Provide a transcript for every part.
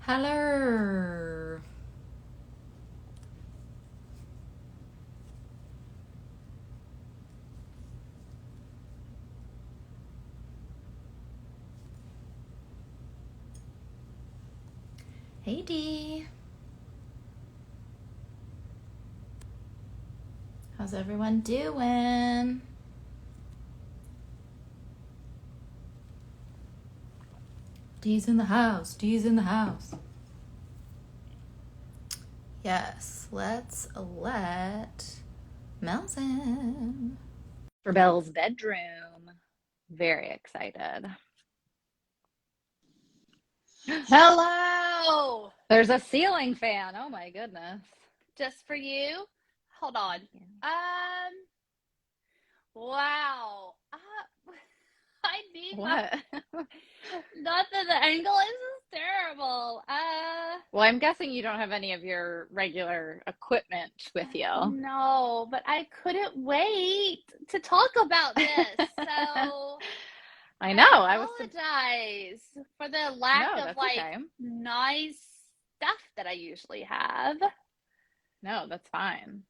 Hello. Hey Dee. How's everyone doing? Dee's in the house. Dee's in the house. Yes, let's let Mel's in. For Belle's bedroom. Very excited. Hello! There's a ceiling fan. Oh my goodness. Just for you? Hold on. Yeah. Wow. I need my. What? Not that the angle is terrible. Well, I'm guessing you don't have any of your regular equipment with you. No, but I couldn't wait to talk about this. So I know. I apologize for the lack No, of that's okay. nice stuff that I usually have. No, that's fine.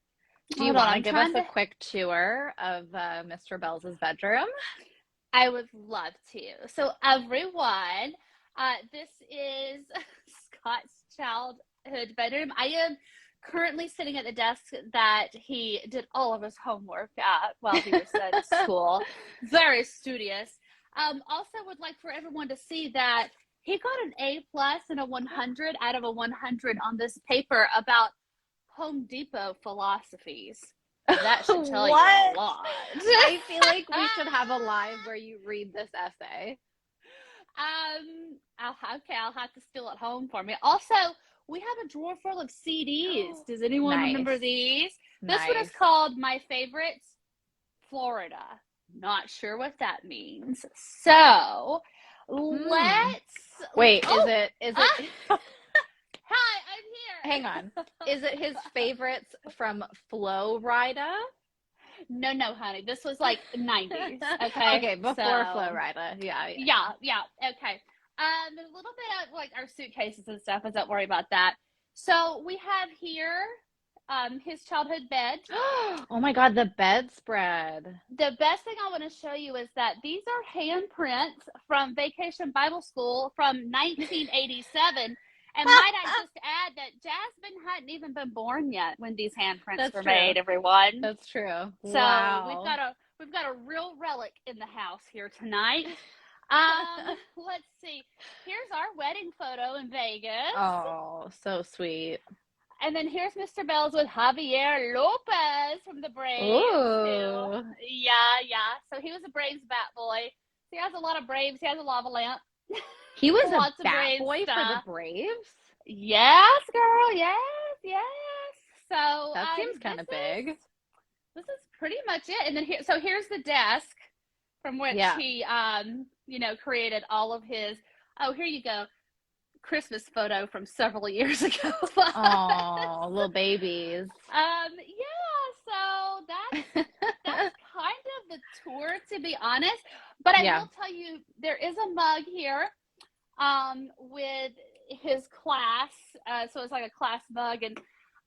Do you Hold on, want to I'm give us trying a to. quick tour of Mr. Bell's bedroom? I would love to. So, everyone, this is Scott's childhood bedroom. I am currently sitting at the desk that he did all of his homework at while he was at school. Very studious. Also, would like for everyone to see that he got an A plus and a 100 out of a 100 on this paper about Home Depot philosophies. That should tell you a What? lot. I feel like we should have a live where you read this essay. I'll have to steal it home for me. Also, we have a drawer full of CDs. Does anyone Nice. remember these? This one is Nice. called My Favorites, Florida. Not sure what that means. So, let's. Wait, Oh, is ah, it hi, I'm hang here. on. Is it his favorites from Flo Rida? No, honey. This was like 90s. Okay. Okay, before Flo Rida. Yeah. Yeah. Okay. A little bit of like our suitcases and stuff. I don't worry about that. So we have here his childhood bed. Oh my God, the bedspread. The best thing I want to show you is that these are handprints from Vacation Bible School from 1987. And might I just add that Jasmine hadn't even been born yet when these handprints That's were true. made, everyone. That's true. So Wow. we've got a real relic in the house here tonight. Let's see. Here's our wedding photo in Vegas. Oh, so sweet. And then here's Mr. Bells with Javier Lopez from the Braves, who, Ooh. yeah. So he was a Braves bat boy. So he has a lot of Braves. He has a lava lamp. He was a Lots of bat Braves boy for the stuff. Braves? Yes, girl. Yes. So That seems kind of big. this is pretty much it. And then here's the desk from which Yeah. he created all of his. Oh, here you go. Christmas photo from several years ago. Oh, little babies. Yeah, so that's kind of the tour, to be honest. But I will tell you, there is a mug here, with his class. So it's like a class mug, and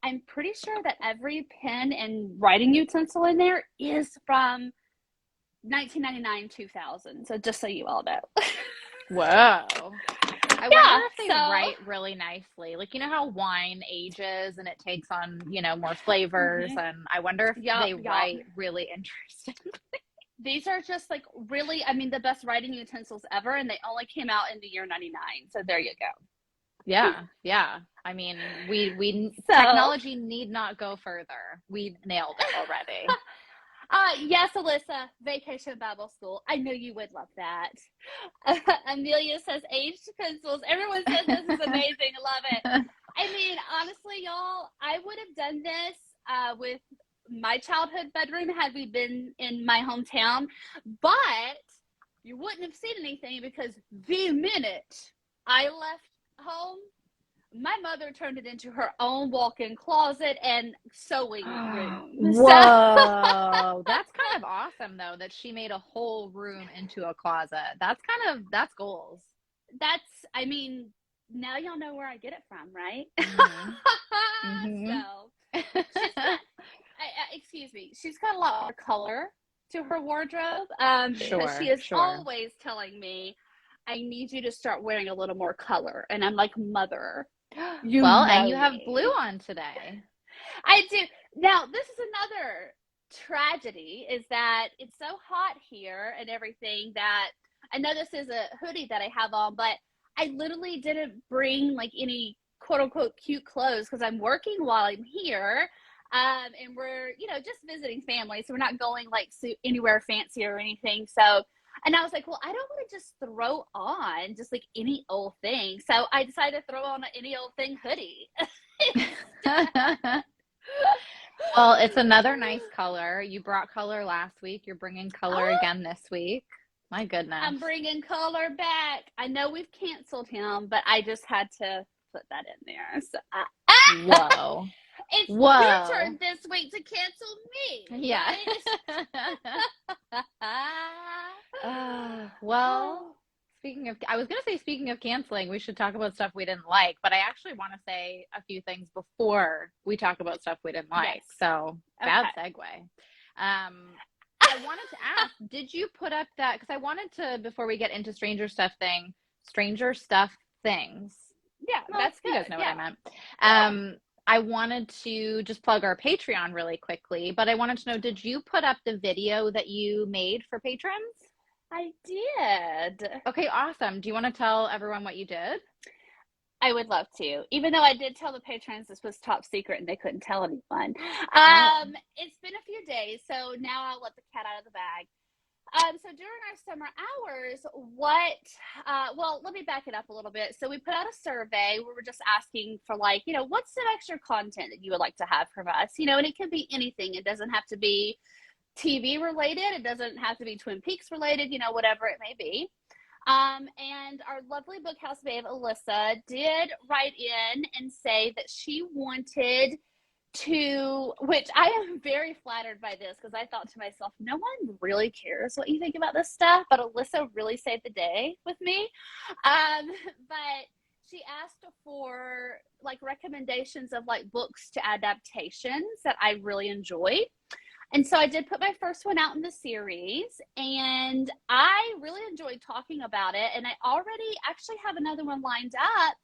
I'm pretty sure that every pen and writing utensil in there is from 1999, 2000. So just so you all know. Whoa. I Yeah, wonder if they so write really nicely. Like, you know how wine ages and it takes on, more flavors, and I wonder if they write really interesting. these are just like really, I mean, the best writing utensils ever, and they only came out in the year 99. So there you go. Yeah. I mean, we technology need not go further. We nailed it already. Yes, Alyssa, Vacation Bible School. I knew you would love that. Amelia says aged pencils. Everyone says this is amazing. Love it. I mean, honestly, y'all, I would have done this with my childhood bedroom had we been in my hometown, but you wouldn't have seen anything because the minute I left home, my mother turned it into her own walk-in closet and sewing room. Whoa, that's kind of awesome though that she made a whole room into a closet. That's goals. I mean, now y'all know where I get it from, right? Mhm. So she's got, excuse me, she's got a lot more color to her wardrobe, because she Sure, is sure. always telling me, I need you to start wearing a little more color. And I'm like, Mother, you Well, and know you have blue me. on today. I do. Now, this is another tragedy, is that it's so hot here and everything that I know this is a hoodie that I have on, but I literally didn't bring like any quote unquote cute clothes because I'm working while I'm here. And we're, just visiting family. So we're not going like anywhere fancy or anything. So, and I was like, well, I don't want to just throw on just like any old thing. So I decided to throw on an any old thing hoodie. Well, it's another nice color. You brought color last week. You're bringing color Oh, again this week. My goodness. I'm bringing color back. I know we've canceled him, but I just had to put that in there. So Whoa. it's your Whoa. turn this week to cancel me, Yeah. right? Well, I was going to say, speaking of canceling, we should talk about stuff we didn't like, but I actually want to say a few things before we talk about stuff we didn't like. Yes. So, bad Okay. segue. I wanted to ask, did you put up that? Because I wanted to, before we get into Stranger Stuff things. Yeah, Well, that's you guys good. know what I Yeah. meant. Yeah. I wanted to just plug our Patreon really quickly, but I wanted to know, did you put up the video that you made for patrons? I did. Okay, awesome. Do you want to tell everyone what you did? I would love to, even though I did tell the patrons this was top secret and they couldn't tell anyone. Oh. It's been a few days, so now I'll let the cat out of the bag. So during our summer hours, well, let me back it up a little bit. So we put out a survey where we're just asking for like, what's some extra content that you would like to have from us? And it can be anything. It doesn't have to be TV related. It doesn't have to be Twin Peaks related, whatever it may be. And our lovely bookhouse babe, Alyssa, did write in and say that she wanted which I am very flattered by this because I thought to myself, no one really cares what you think about this stuff, but Alyssa really saved the day with me. But she asked for like recommendations of like books to adaptations that I really enjoyed. And so I did put my first one out in the series, and I really enjoyed talking about it. And I already actually have another one lined up.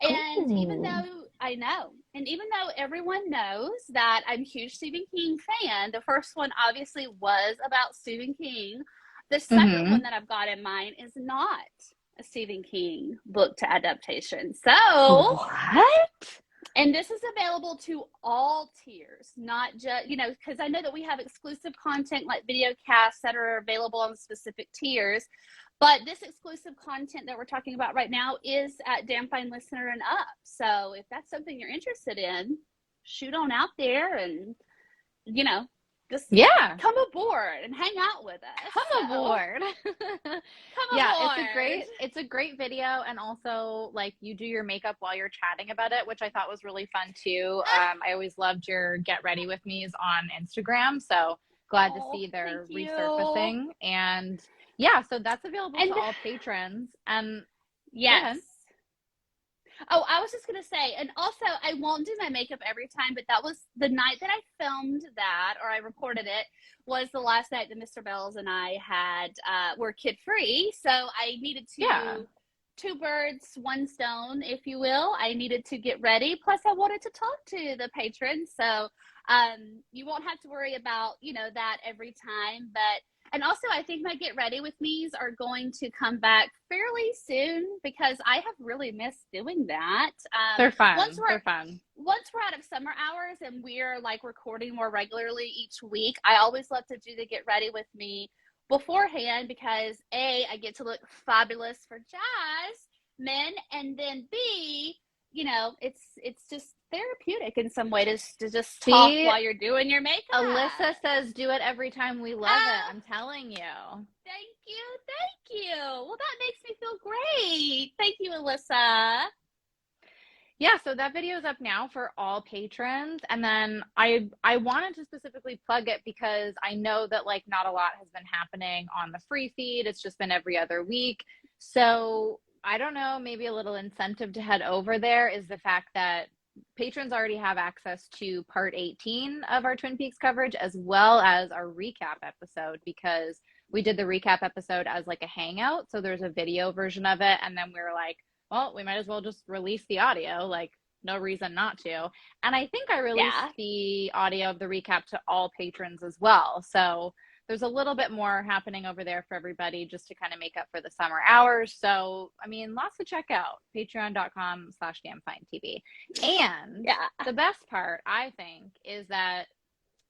And even though everyone knows that I'm a huge Stephen King fan, the first one obviously was about Stephen King. The second one that I've got in mind is not a Stephen King book to adaptation. So, What? and this is available to all tiers, not just, because I know that we have exclusive content like video casts that are available on specific tiers. But this exclusive content that we're talking about right now is at Damn Fine Listener and up. So if that's something you're interested in, shoot on out there and, just come aboard and hang out with us. Come aboard. Yeah, it's a great video. And also like you do your makeup while you're chatting about it, which I thought was really fun too. I always loved your get ready with me's on Instagram. So glad to see they're resurfacing. And yeah, so that's available to all patrons. And yes. Oh, I was just going to say, and also I won't do my makeup every time, but that was the night that I filmed that, or I recorded it, was the last night that Mr. Bells and I were kid free. So I needed to, two birds, one stone, if you will. I needed to get ready. Plus I wanted to talk to the patrons. So you won't have to worry about, that every time, and also, I think my Get Ready With Me's are going to come back fairly soon because I have really missed doing that. They're fun. They're fun. Once we're out of summer hours and we're like recording more regularly each week, I always love to do the Get Ready With Me beforehand because A, I get to look fabulous for Jasmine, and then B, it's just therapeutic in some way to just talk while you're doing your makeup. Alyssa says do it every time. We love it. I'm telling you. Thank you. Well, that makes me feel great. Thank you, Alyssa. Yeah, so that video is up now for all patrons. And then I wanted to specifically plug it because I know that like not a lot has been happening on the free feed. It's just been every other week. So I don't know, maybe a little incentive to head over there is the fact that patrons already have access to part 18 of our Twin Peaks coverage as well as our recap episode, because we did the recap episode as like a hangout. So there's a video version of it. And then we were like, well, we might as well just release the audio. Like, no reason not to. And I think I released Yeah. the audio of the recap to all patrons as well. So there's a little bit more happening over there for everybody just to kind of make up for the summer hours. So, I mean, lots to check out. Patreon.com/DamnFineTV. And Yeah. the best part, I think, is that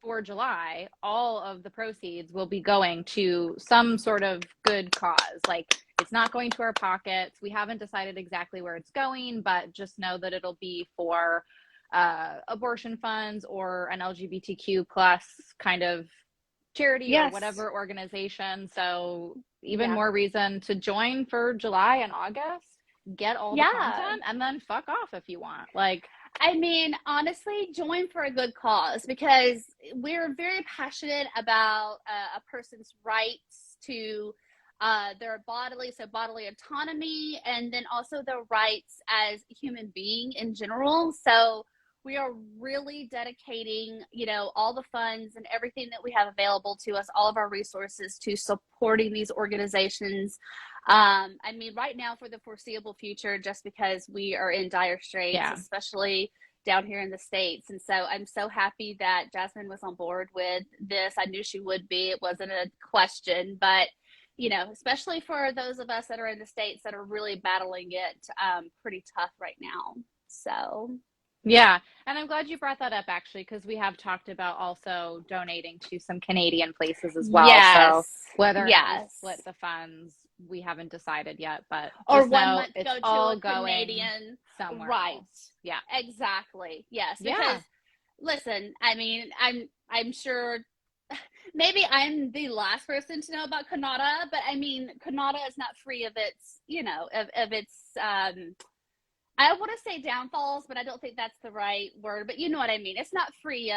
for July, all of the proceeds will be going to some sort of good cause. Like, it's not going to our pockets. We haven't decided exactly where it's going, but just know that it'll be for abortion funds or an LGBTQ plus kind of charity Yes. or whatever organization. So even Yeah. more reason to join for July and August. Get all the Yeah. content and then fuck off if you want. Like, I mean, honestly, join for a good cause, because we're very passionate about a person's rights to their bodily autonomy, and then also their rights as a human being in general. So we are really dedicating, all the funds and everything that we have available to us, all of our resources, to supporting these organizations. I mean, right now, for the foreseeable future, just because we are in dire straits, Yeah. especially down here in the States. And so I'm so happy that Jasmine was on board with this. I knew she would be. It wasn't a question, but especially for those of us that are in the States that are really battling it pretty tough right now. So yeah. And I'm glad you brought that up, actually, because we have talked about also donating to some Canadian places as well. Yes. So whether or not we Yes. split the funds, we haven't decided yet, but or just one know month it's go to all a going Canadian, somewhere right? else. Yeah. Exactly. Yes. Yeah. Because listen, I mean, I'm sure maybe I'm the last person to know about Canada, but I mean, Canada is not free of its, of its I want to say downfalls, but I don't think that's the right word. But you know what I mean. It's not free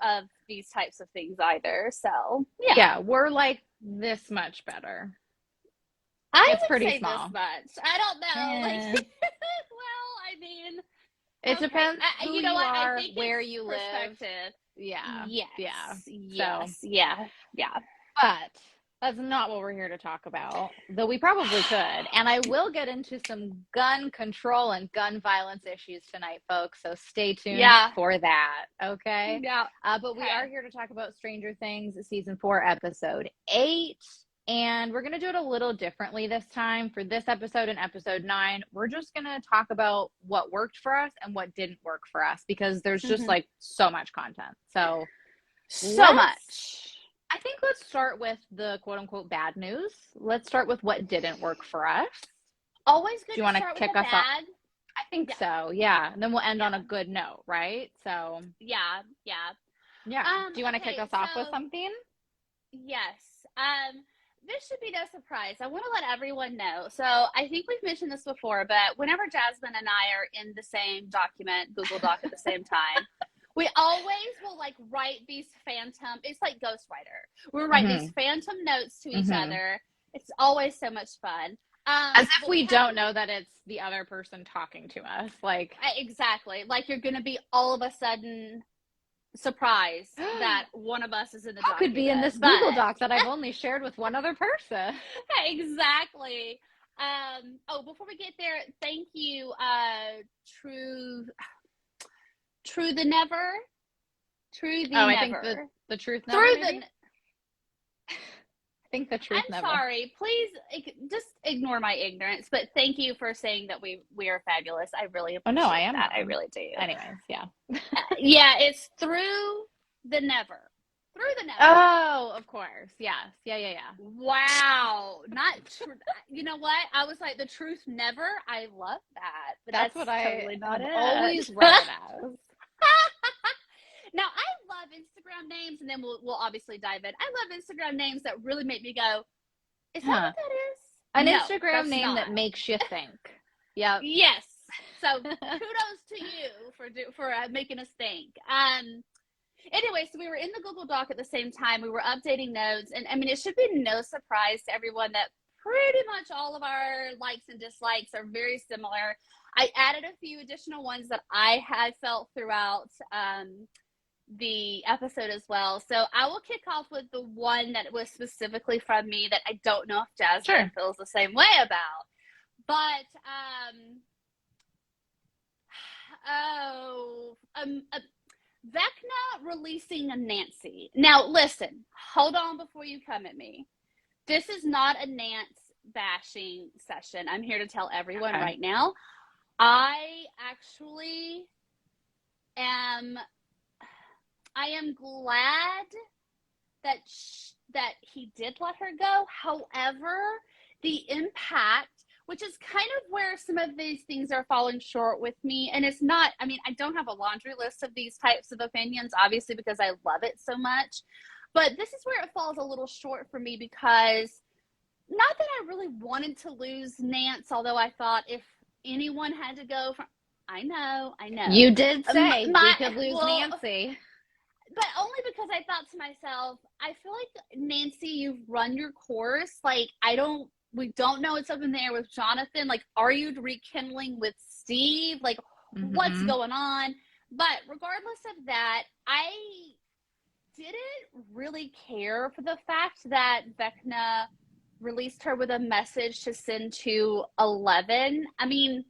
of these types of things either. So Yeah, we're like this much better. I It's would pretty say small. this much. I don't know. Eh. Like, well, I mean, It okay. depends who You know what? are, I think where it's you live. perspective. Yeah. Yes. Yeah. Yes. So, Yeah. Yeah. but that's not what we're here to talk about, though we probably could. And I will get into some gun control and gun violence issues tonight, folks. So stay tuned Yeah. for that. Okay. Yeah. But we Okay. are here to talk about Stranger Things season 4, episode 8. And we're going to do it a little differently this time. For this episode and episode 9, we're just going to talk about what worked for us and what didn't work for us, because there's just like so much content. So much. I think let's start with the quote unquote bad news. Let's start with what didn't work for us. Always good Do you to wanna start kick with a us off? bad. I think so, yeah. And then we'll end on a good note, right? So, Yeah. Yeah. yeah. Do you want to okay, kick us off with so- something? Yes. This should be no surprise. I want to let everyone know. So I think we've mentioned this before, but whenever Jasmine and I are in the same document, Google Doc at the same time, we always will like write these phantom. It's like Ghostwriter. We'll write these phantom notes to each other. It's always so much fun. As if but we have- don't know that it's the other person talking to us. Like, Exactly. Like you're going to be all of a sudden surprised that one of us is in the how document. could be in this but- Google Doc that I've only shared with one other person? Exactly. Before we get there, thank you, True the Never. True the Never. I think the truth never. Through maybe? the. I think the truth I'm never. sorry. Please just ignore my ignorance. But thank you for saying that we are fabulous. I really appreciate no, I am that. I wrong. really do. Anyways, yeah. Yeah, it's Through the Never. Through the Never. Oh, of course. Yes. Yeah. Wow. Not true. You know what? I was like, the truth never. I love that. But that's what totally I not have it. always read it as. Now, I love Instagram names, and then we'll obviously dive in. I love Instagram names that really make me go, is that what that is? An No, Instagram that's name that not. makes you think. Yeah. Yes. So kudos to you for making us think. Anyway, so we were in the Google Doc at the same time. We were updating notes, and I mean, it should be no surprise to everyone that pretty much all of our likes and dislikes are very similar. I added a few additional ones that I had felt throughout the episode as well. So I will kick off with the one that was specifically from me that I don't know if Jasmine feels the same way about. But Vecna releasing a Nancy. Now, listen, hold on before you come at me. This is not a Nance bashing session. I'm here to tell everyone right now. I actually am glad that he did let her go. However, the impact, which is kind of where some of these things are falling short with me. And it's not, I mean, I don't have a laundry list of these types of opinions, obviously, because I love it so much. But this is where it falls a little short for me because not that I really wanted to lose Nance, although I thought if anyone had to go from, I know. You did say we could lose Nancy. But only because I thought to myself, I feel like, Nancy, you've run your course. Like, we don't know what's up in there with Jonathan. Like, are you rekindling with Steve? Like, what's going on? But regardless of that, I didn't really care for the fact that Vecna released her with a message to send to 11. I mean,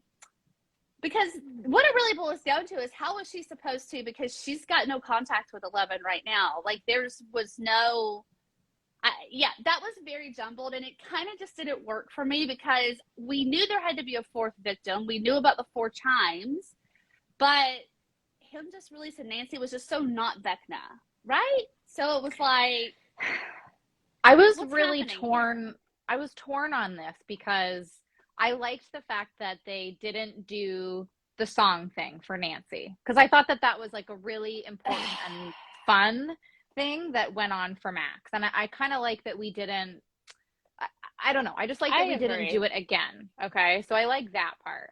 because what it really boils down to is how was she supposed to, because she's got no contact with 11 right now. Like, was no, that was very jumbled, and it kind of just didn't work for me because we knew there had to be a fourth victim. We knew about the 4 chimes, but him just releasing Nancy was just so not Vecna, right? So it was like, I was really torn. Here? I was torn on this because I liked the fact that they didn't do the song thing for Nancy because I thought that was like a really important and fun thing that went on for Max. And I kind of like that we didn't, I don't know. I just like that we didn't do it again. Okay. So I like that part.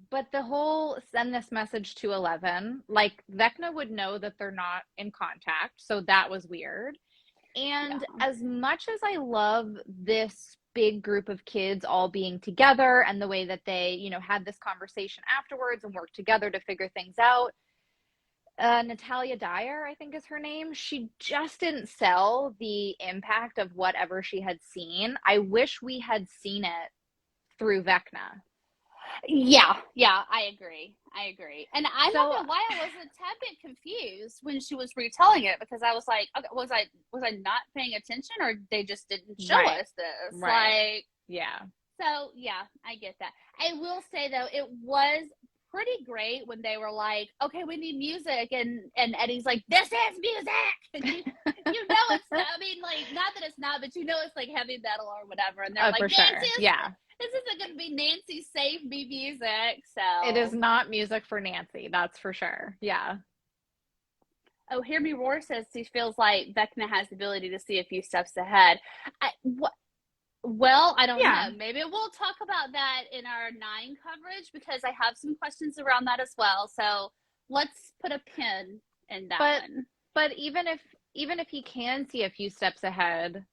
But the whole send this message to 11, like Vecna would know that they're not in contact. So that was weird. And as much as I love this big group of kids all being together and the way that they, had this conversation afterwards and worked together to figure things out, Natalia Dyer, I think is her name, she just didn't sell the impact of whatever she had seen. I wish we had seen it through Vecna. Yeah, I agree. And I don't know why I was a tad bit confused when she was retelling it, because I was like, okay, was I not paying attention, or they just didn't show us this? Right. Like, yeah. So yeah, I get that. I will say though, it was pretty great when they were like, okay, we need music, and Eddie's like, this is music. And you know it's not, I mean, like, not that it's not, but it's like heavy metal or whatever, and they're like, for sure. Yeah. This isn't going to be Nancy Save Me music, so. It is not music for Nancy, that's for sure. Yeah. Oh, Hear Me Roar says she feels like Vecna has the ability to see a few steps ahead. Well, I don't know. Maybe we'll talk about that in our 9 coverage, because I have some questions around that as well. So let's put a pin in that one. But even if he can see a few steps ahead,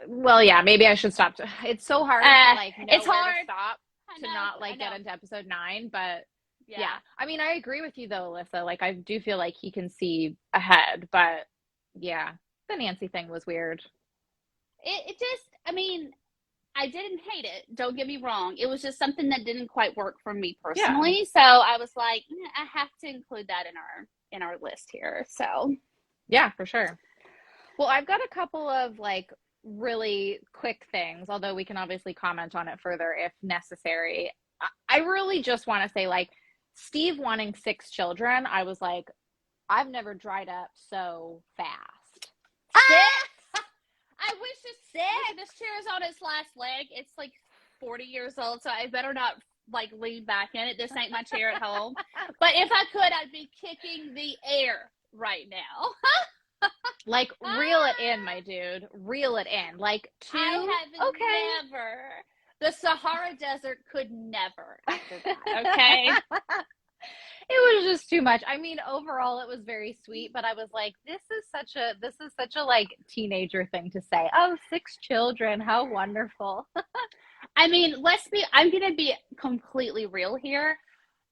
maybe I should stop. It's so hard to know it's where hard to stop to not get into episode 9. But yeah, I mean, I agree with you though, Alyssa. Like, I do feel like he can see ahead, but yeah, the Nancy thing was weird. It just, I mean, I didn't hate it. Don't get me wrong. It was just something that didn't quite work for me personally. Yeah. So I was like, I have to include that in our list here. So yeah, for sure. Well, I've got a couple of like really quick things, although we can obviously comment on it further if necessary. I really just want to say, like, Steve wanting 6 children, I was like, I've never dried up so fast. 6? I wish this chair is on its last leg. It's like 40 years old, so I better not like lean back in it. This ain't my chair at home. But if I could, I'd be kicking the air right now. Like, reel it in, my dude. Reel it in. Like, 2? I have never. The Sahara Desert could never after that, okay? it was just too much. I mean, overall it was very sweet, but I was like, this is such a like teenager thing to say. Oh, 6 children, how wonderful. I mean, I'm gonna be completely real here.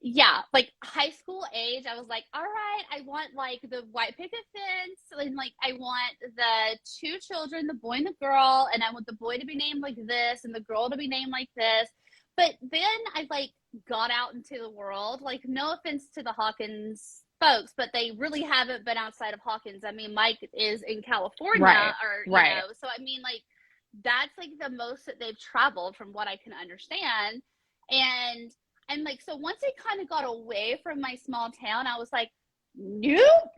Yeah, like high school age, I was like, all right, I want like the white picket fence, and like I want the 2 children, the boy and the girl, and I want the boy to be named like this and the girl to be named like this. But then I like got out into the world. Like, no offense to the Hawkins folks, but they really haven't been outside of Hawkins. I mean, Mike is in California, Right, or right. so I mean, like that's like the most that they've traveled from what I can understand. And like, so once I kind of got away from my small town, I was like, nope.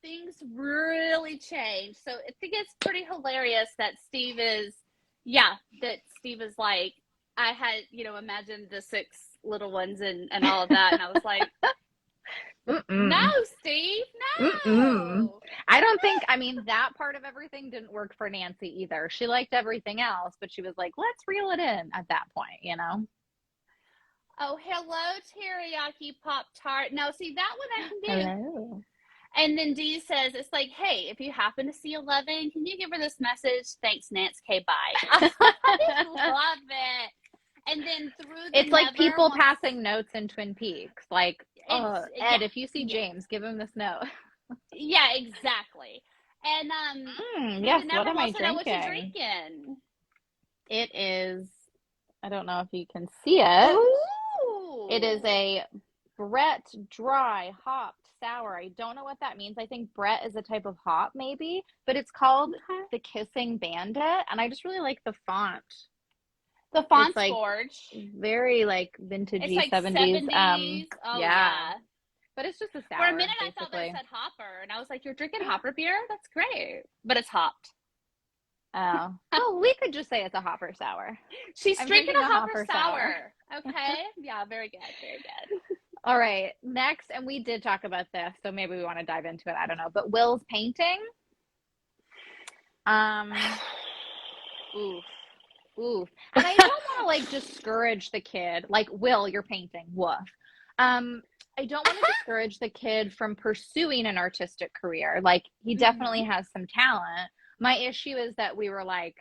Things really changed. So I think it's pretty hilarious that Steve is like, I had, imagined the 6 little ones and all of that. And I was like, no, Steve, no. I don't think, I mean, that part of everything didn't work for Nancy either. She liked everything else, but she was like, let's reel it in at that point, you know? Oh, hello, teriyaki Pop-Tart. Now, see, that one I can do. Hello. And then Dee says, it's like, hey, if you happen to see 11, can you give her this message? Thanks, Nance. Okay, bye. I love it. And then it's like people passing notes in Twin Peaks. Like, Ed, yeah, if you see James, give him this note. Yeah, exactly. And yes, what am I drinking? What you drinking? It is, I don't know if you can see it. Ooh. It is a Brett dry hopped sour. I don't know what that means. I think Brett is a type of hop maybe, but it's called the Kissing Bandit, and I just really like the font. The font's like gorge. Very like vintagey, it's like 70s. Oh yeah. But it's just a sour. For a minute basically. I thought that said hopper, and I was like, you're drinking hopper beer? That's great. But it's hopped. Oh. Oh, we could just say it's a hopper sour. She's drinking a hopper sour. Okay. Yeah, very good. Very good. All right. Next, and we did talk about this, so maybe we want to dive into it. I don't know. But Will's painting. Oof. And I don't want to like discourage the kid. Like, Will, you're painting. Woof. I don't want to discourage the kid from pursuing an artistic career. Like, he definitely has some talent. My issue is that we were like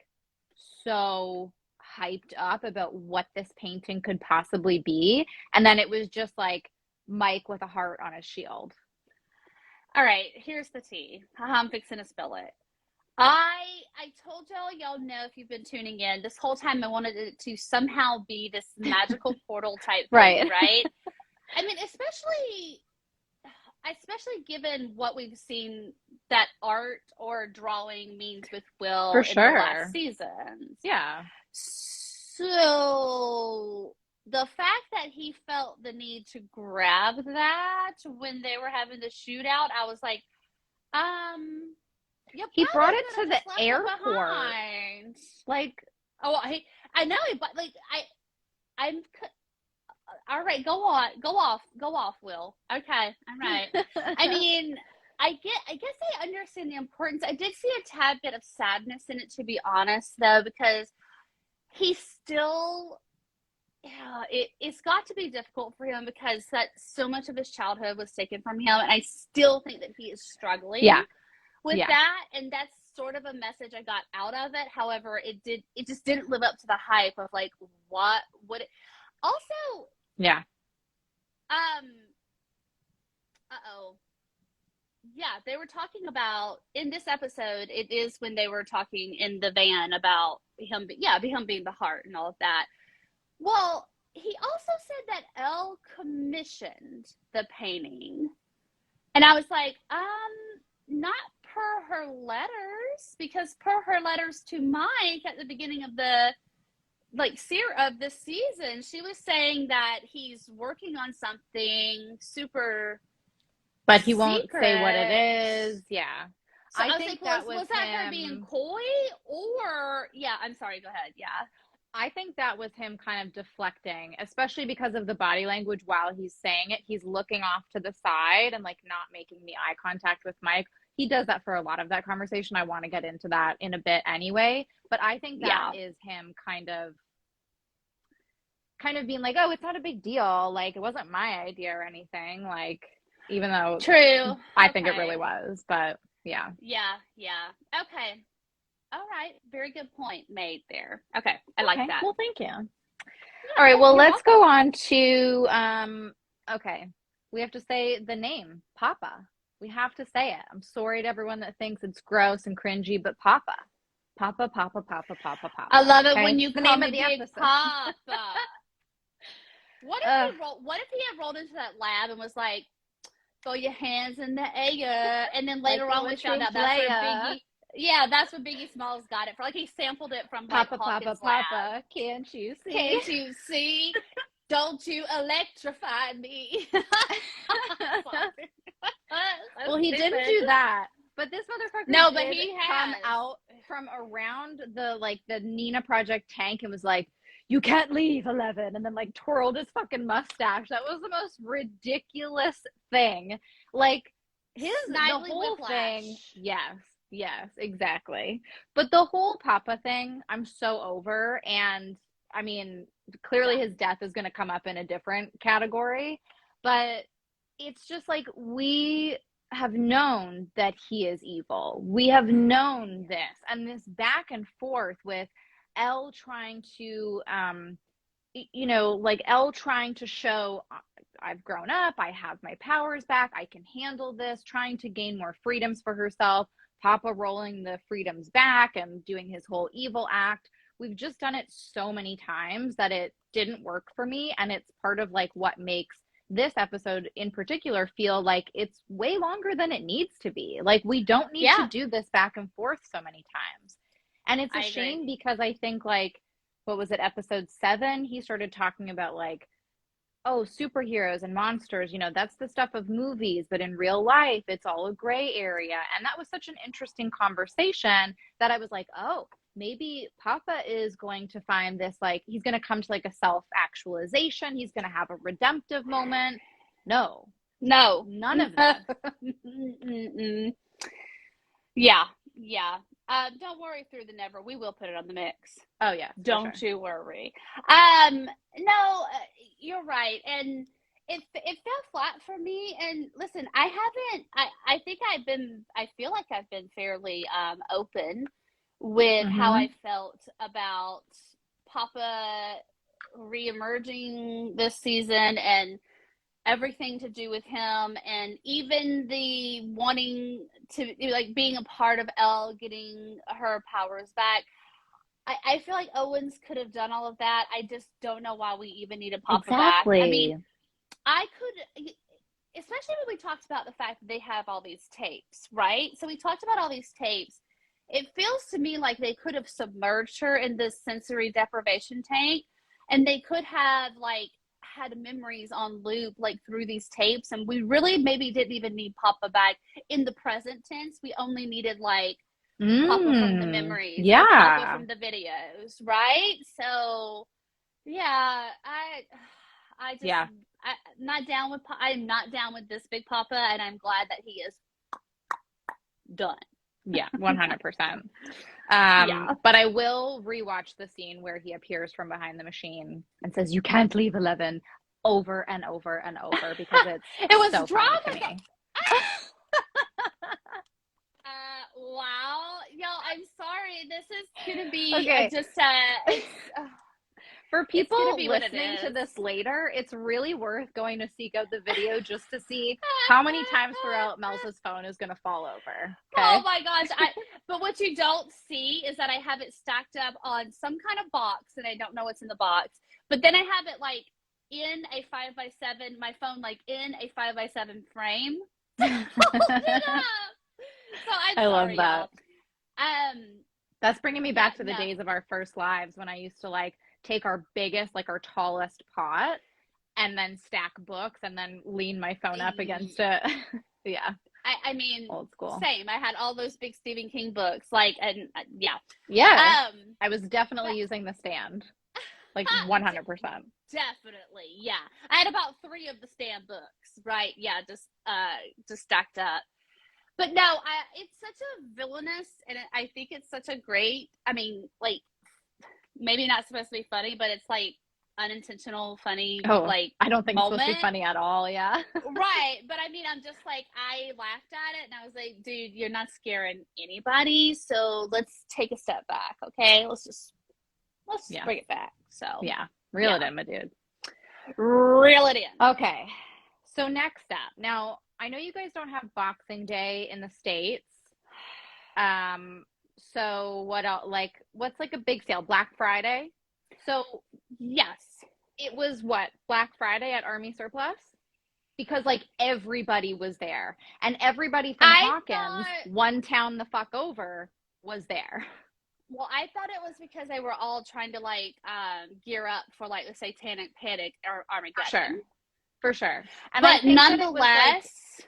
so hyped up about what this painting could possibly be. And then it was just like Mike with a heart on his shield. All right, here's the tea. I'm fixing to spill it. I told y'all know, if you've been tuning in, this whole time I wanted it to somehow be this magical portal type thing, right? I mean, especially given what we've seen that art or drawing means with Will For in sure. the last seasons. Yeah. So the fact that he felt the need to grab that when they were having the shootout, I was like, he brought it to the airport. Like, oh, I know, but like I'm. All right, go off, Will. Okay, all right. I mean, I guess I understand the importance. I did see a tad bit of sadness in it, to be honest, though, because he still, it's got to be difficult for him because that so much of his childhood was taken from him, and I still think that he is struggling with that, and that's sort of a message I got out of it. However, it just didn't live up to the hype of like what would it. Also, yeah. Yeah, they were talking about in this episode. It is when they were talking in the van about him being the heart and all of that. Well, he also said that Elle commissioned the painting, and I was like, not per her letters, because per her letters to Mike at the beginning of the the season, she was saying that he's working on something super, but he won't secret. say what it is. Yeah. So I was think like, that was that her being coy, or I'm sorry, go ahead. Yeah. I think that was him kind of deflecting, especially because of the body language while he's saying it. He's looking off to the side and like not making the eye contact with Mike. He does that for a lot of that conversation. I want to get into that in a bit anyway, but I think that is him kind of kind of being like, oh, it's not a big deal. Like, it wasn't my idea or anything. Like, even though True. I think it Okay. really was. But yeah. Yeah, yeah. Okay. All right. Very good point made there. Okay. I like Okay. that. Well, thank you. All right. Well, You're let's welcome. go on to okay. We have to say the name, Papa. We have to say it. I'm sorry to everyone that thinks it's gross and cringy, but Papa. Papa, Papa, Papa, Papa, Papa. I love it Okay? when you It's the call name me of the Big episode. Papa. What Ugh. if he had rolled into that lab and was like, throw your hands in the air, and then later Like on the we found out shrimp that's where Leia. Biggie. Yeah, that's where Biggie Smalls got it from. Like he sampled it from like Papa, Papa, Hawkins' lab. Papa, can't you see? Can't you see? Don't you electrify me? Well, he didn't do that. But this motherfucker No, but did he come has. out from around the Nina Project tank and was like, "You can't leave, 11," and then like twirled his fucking mustache. That was the most ridiculous thing. Like the Snidely whole Whiplash. thing. Yes, exactly. But the whole Papa thing, I'm so over. And I mean, clearly his death is going to come up in a different category, but it's just like we have known that he is evil. We have known this, and this back and forth with Elle trying to, like Elle trying to show I've grown up, I have my powers back, I can handle this, trying to gain more freedoms for herself. Papa rolling the freedoms back and doing his whole evil act. We've just done it so many times that it didn't work for me, and it's part of like what makes this episode in particular feel like it's way longer than it needs to be. Like we don't need to do this back and forth so many times. And it's a shame because I think like, what was it, episode 7? He started talking about like, oh, superheroes and monsters, that's the stuff of movies, but in real life, it's all a gray area. And that was such an interesting conversation that I was like, oh, maybe Papa is going to find this, like, he's going to come to like a self-actualization. He's going to have a redemptive moment. No, none of that. Yeah. Don't worry through the never. We will put it on the mix. Oh yeah. Don't you worry. No, you're right. And it fell flat for me. And listen, I feel like I've been fairly open with how I felt about Papa reemerging this season and everything to do with him, and even the wanting to like being a part of Elle getting her powers back. I feel like Owens could have done all of that. I just don't know why we even needed Papa back. I mean, I could, especially when we talked about the fact that they have all these tapes, right? So we talked about all these tapes. It feels to me like they could have submerged her in this sensory deprivation tank, and they could have like had memories on loop like through these tapes, and we really maybe didn't even need Papa back in the present tense. We only needed like Papa from the memories, Papa from the videos, right? So yeah, I just I'm not down with this Big Papa, and I'm glad that he is done. Yeah, 100%. But I will rewatch the scene where he appears from behind the machine and says, "You can't leave, 11," over and over and over, because it was so funny to me. Wow, y'all, I'm sorry. This is gonna be for people listening to this later, it's really worth going to seek out the video just to see how many times throughout Mel's phone is going to fall over. Okay? Oh my gosh. But what you don't see is that I have it stacked up on some kind of box, and I don't know what's in the box. But then I have it like in a 5x7, my phone like in a 5x7 frame. So I love that. That's bringing me back to the days of our first lives when I used to like take our biggest, like our tallest pot, and then stack books and then lean my phone up against it. Yeah. I mean, old school. Same. I had all those big Stephen King books, like, and yeah. I was definitely using the stand, like 100%. Definitely, yeah. I had about 3 of the stand books, right? Yeah, just stacked up. But no, it's such a villainous, and I think it's such a great. I mean, like, maybe not supposed to be funny, but it's like unintentional, funny, Oh, like, I don't think it's supposed to be moment. funny at all. Yeah. Right. But I mean, I'm just like, I laughed at it and I was like, dude, you're not scaring anybody. So let's take a step back. Okay. Let's Yeah. bring it back. So, Yeah. Reel it in, my dude. reel it in. Okay. So next up. Now, I know you guys don't have Boxing Day in the States. So what else? Like, what's like a big sale? Black Friday. So Yes. it was what? Black Friday at Army Surplus? Because like everybody was there, and everybody from Hawkins, one town the fuck over, was there. Well, I thought it was because they were all trying to like gear up for like the Satanic Panic or Armageddon. For sure. And But nonetheless,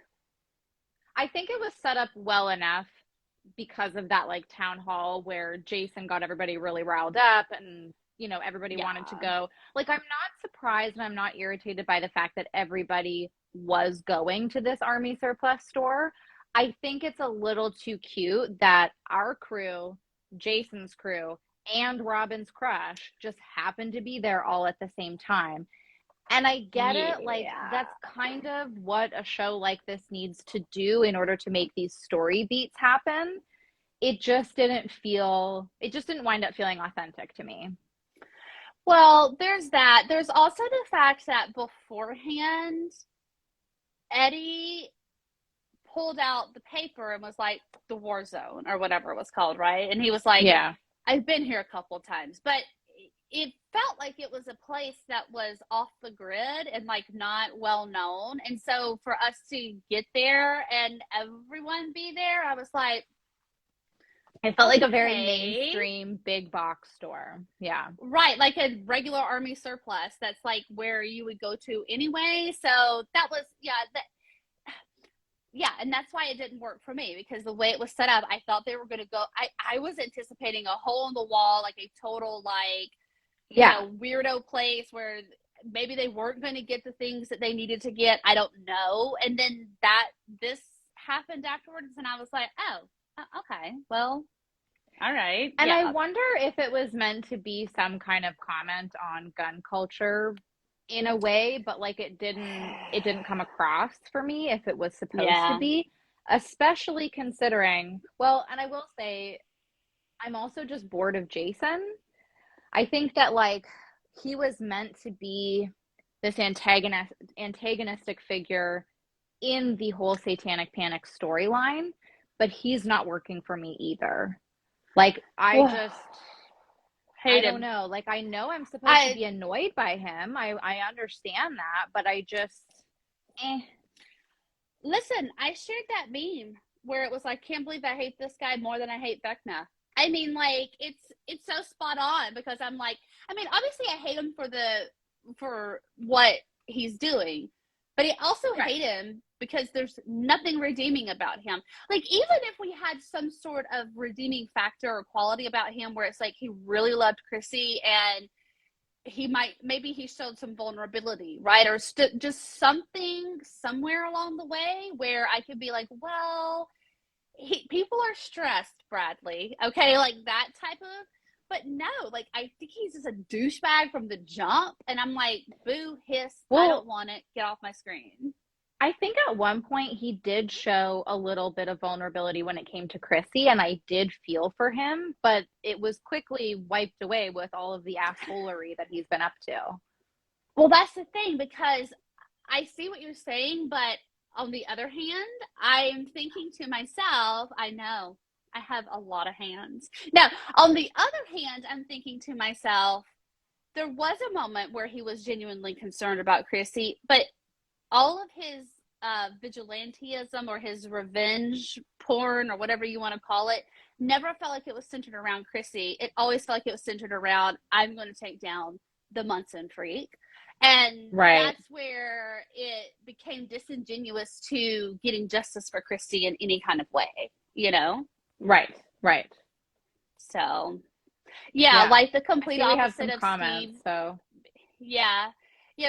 I think it was set up well enough because of that like town hall where Jason got everybody really riled up and everybody wanted to go. Like, I'm not surprised and I'm not irritated by the fact that everybody was going to this Army Surplus store. I think it's a little too cute that our crew, Jason's crew, and Robin's crush just happened to be there all at the same time. And I get it, like, that's kind of what a show like this needs to do in order to make these story beats happen. It just didn't wind up feeling authentic to me. well, there's that. There's also the fact that beforehand, Eddie pulled out the paper and was like, the war zone or whatever it was called, right? And he was like, Yeah. I've been here a couple of times, but it felt like it was a place that was off the grid and like not well known. And so for us to get there and everyone be there, I was like, it felt like a very mainstream big box store. Yeah. Right, like a regular Army Surplus. That's like where you would go to anyway. So that was, and that's why it didn't work for me, because the way it was set up, I thought they were going to go. I was anticipating a hole in the wall, like a total like, you know, weirdo place where maybe they weren't going to get the things that they needed to get. I don't know. And then this happened afterwards, and I was like, oh, okay, well, all right. And I wonder if it was meant to be some kind of comment on gun culture in a way, but like it didn't come across for me if it was supposed to be, especially considering, well, and I will say, I'm also just bored of Jason. I think that like he was meant to be this antagonistic figure in the whole Satanic Panic storyline, but he's not working for me either. Like, I don't know. Like, I know I'm supposed to be annoyed by him. I understand that, but I just, Listen, I shared that meme where it was like, can't believe I hate this guy more than I hate Vecna. I mean, like, it's so spot on, because I'm like, I mean, obviously I hate him for what he's doing, but I also hate him because there's nothing redeeming about him. Like, even if we had some sort of redeeming factor or quality about him where it's like he really loved Chrissy and maybe he showed some vulnerability, right? Or just something somewhere along the way where I could be like, well, people are stressed, Bradley. Okay, like that type of. But no, like, I think he's just a douchebag from the jump, and I'm like, boo, hiss, I don't want it. Get off my screen. I think at one point he did show a little bit of vulnerability when it came to Chrissy, and I did feel for him, but it was quickly wiped away with all of the assholery that he's been up to. Well, that's the thing, because I see what you're saying, but on the other hand, I'm thinking to myself, I know I have a lot of hands. Now, on the other hand, I'm thinking to myself, there was a moment where he was genuinely concerned about Chrissy, but all of his vigilantism or his revenge porn or whatever you want to call it never felt like it was centered around Chrissy. It always felt like it was centered around, I'm going to take down the Munson freak. And that's where it became disingenuous to getting justice for Chrissy in any kind of way, you know? Right. So, like the complete opposite of comments, Steve. So. Yeah,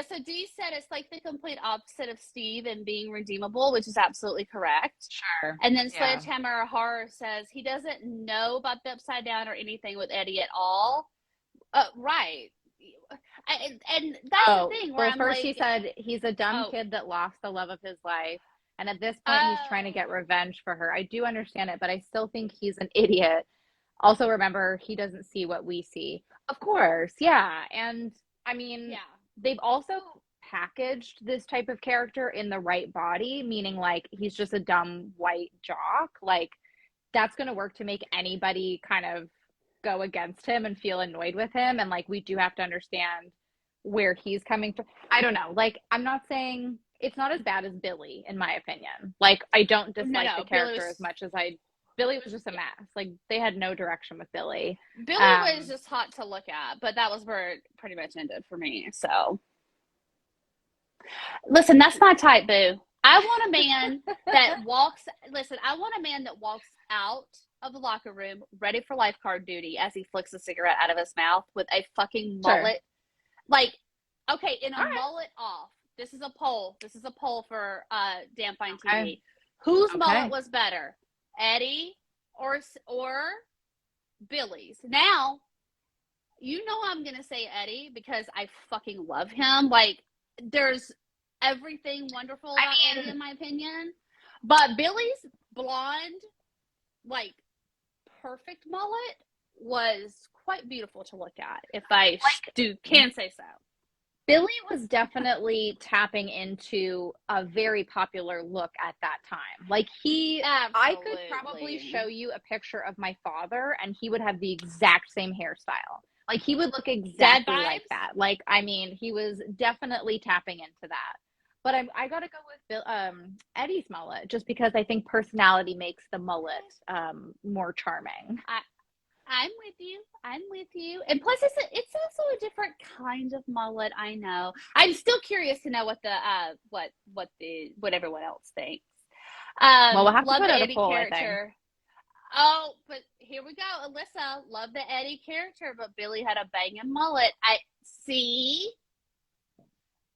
so Dee said it's like the complete opposite of Steve and being redeemable, which is absolutely correct. Sure. And then Sledgehammer Horror says he doesn't know about the Upside Down or anything with Eddie at all. Right. and that's the thing where well, I'm first like, he said he's a dumb oh, kid that lost the love of his life. And at this point, he's trying to get oh, revenge for her. I do understand it, but I still think he's an idiot. Also, remember, he doesn't see what we see. Of course, yeah. And I mean, yeah. they've also packaged this type of character in the right body, meaning like he's just a dumb white jock. Like, that's going to work to make anybody kind of go against him and feel annoyed with him. And like, we do have to understand where he's coming from. I don't know. Like, I'm not saying it's not as bad as Billy, in my opinion. Like, I don't dislike No, the Billy character was, as much as Billy was just a yeah. mess. Like, they had no direction with Billy. Billy was Um, just hot to look at, but that was where it pretty much ended for me. So, listen, that's my type, boo. I want a man that walks. Listen, I want a man that walks out of the locker room ready for lifeguard duty as he flicks a cigarette out of his mouth with a fucking sure. mullet. Like, okay, in a All right. mullet off. This is a poll. This is a poll for Damn Fine TV. Okay. Whose Okay. mullet was better, Eddie or Billy's? Now, you know I'm gonna say Eddie because I fucking love him. Like, there's everything wonderful about Eddie in my opinion. But Billy's blonde, like perfect mullet was quite beautiful to look at, if I can say so. Billy was definitely tapping into a very popular look at that time. Like I could probably show you a picture of my father and he would have the exact same hairstyle. Like he would look exactly like that. Like, I mean, he was definitely tapping into that. But I gotta go with Eddie's mullet just because I think personality makes the mullet more charming. I'm with you. I'm with you. And plus, it's also a different kind of mullet. I know. I'm still curious to know what the what everyone else thinks. Well, we'll have to love put the out a Eddie poll, character. Oh, but here we go, Alyssa. Love the Eddie character, but Billy had a banging mullet. I see.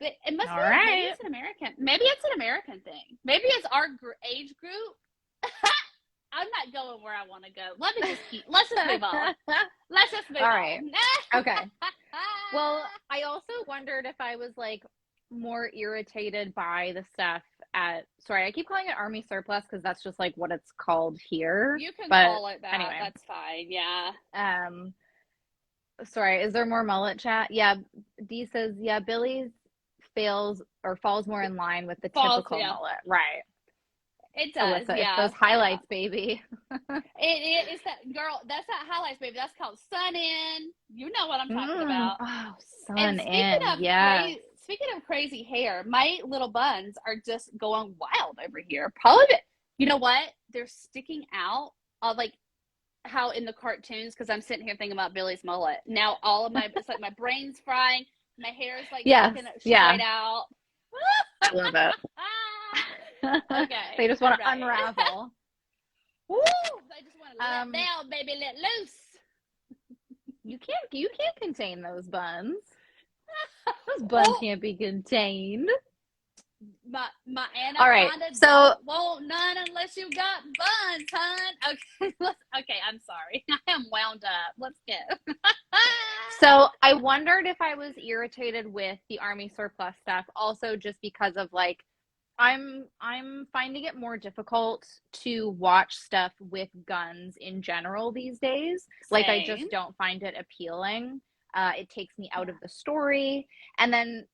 But it must All be. right. Maybe it's an American. Maybe it's an American thing. Maybe it's our age group. I'm not going where I want to go. Let's just move on. Let's just move on. All right. Okay. Well, I also wondered if I was like more irritated by the stuff sorry, I keep calling it Army Surplus because that's just like what it's called here. You can but call it that. Anyway. That's fine. Yeah. Sorry, is there more mullet chat? Yeah, Dee says, yeah, Billy's falls more in line with the typical mullet. Right. It does, Alyssa, yeah. It's those highlights, baby. It's that, girl, that's not highlights, baby. That's called sun in. You know what I'm talking about. Oh, sun and in, yeah. Speaking of crazy hair, my little buns are just going wild over here. Probably, you know what? They're sticking out like how in the cartoons, because I'm sitting here thinking about Billy's mullet. Now all of it's like my brain's frying. My hair is like sticking straight out. I love it. Okay. They just want to unravel. Woo! I just want to let down, baby, let loose. You can't contain those buns. Those buns can't be contained. My anaconda all right, so won't none unless you got buns, hun. Okay, I'm sorry. I am wound up. Let's go. So I wondered if I was irritated with the Army Surplus stuff, also just because of like I'm finding it more difficult to watch stuff with guns in general these days. Like I just don't find it appealing. It takes me out of the story. And then,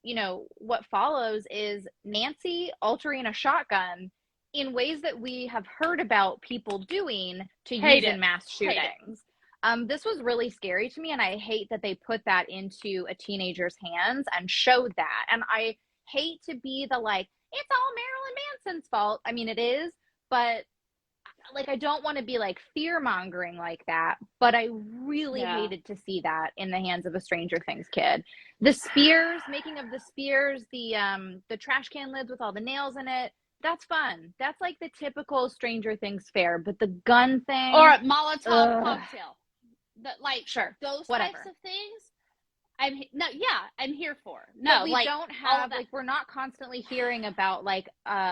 what follows is Nancy altering a shotgun in ways that we have heard about people doing to use in mass shootings. This was really scary to me, and I hate that they put that into a teenager's hands and showed that. And I hate to be the like, it's all Marilyn Manson's fault. I mean, it is, but like I don't want to be like fear mongering like that, but I really hated to see that in the hands of a Stranger Things kid. The spears, making of the spears, the trash can lids with all the nails in it, that's fun. That's like the typical Stranger Things fare, but the gun thing or a Molotov cocktail, sure, those whatever. types of things. I'm here for. No, but we don't have like we're not constantly hearing about like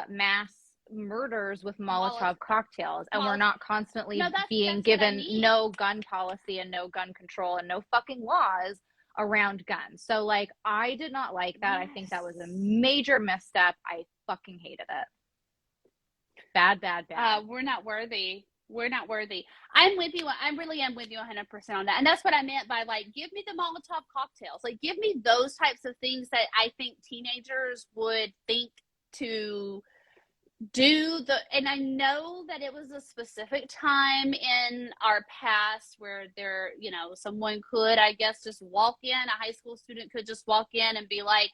mass murders with Molotov cocktails, and we're not constantly being given no gun policy and no gun control and no fucking laws around guns. So like, I did not like that. I think that was a major misstep. I fucking hated it. Bad. We're not worthy. We're not worthy. I'm with you. I really am with you 100% on that. And that's what I meant by like, give me the Molotov cocktails. Like, give me those types of things that I think teenagers would think to do. And I know that it was a specific time in our past where there, you know, someone could, I guess, just walk in, a high school student could just walk in and be like,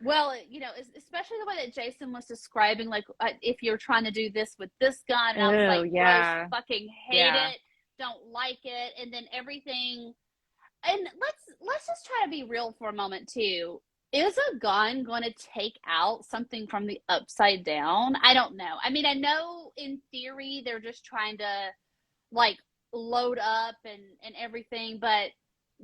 well, you know, especially the way that Jason was describing, like, if you're trying to do this with this gun, and I was like, gross, fucking hate it, don't like it, and then everything. And let's just try to be real for a moment too. Is a gun going to take out something from the upside down? I don't know. I mean, I know in theory they're just trying to like load up and everything, but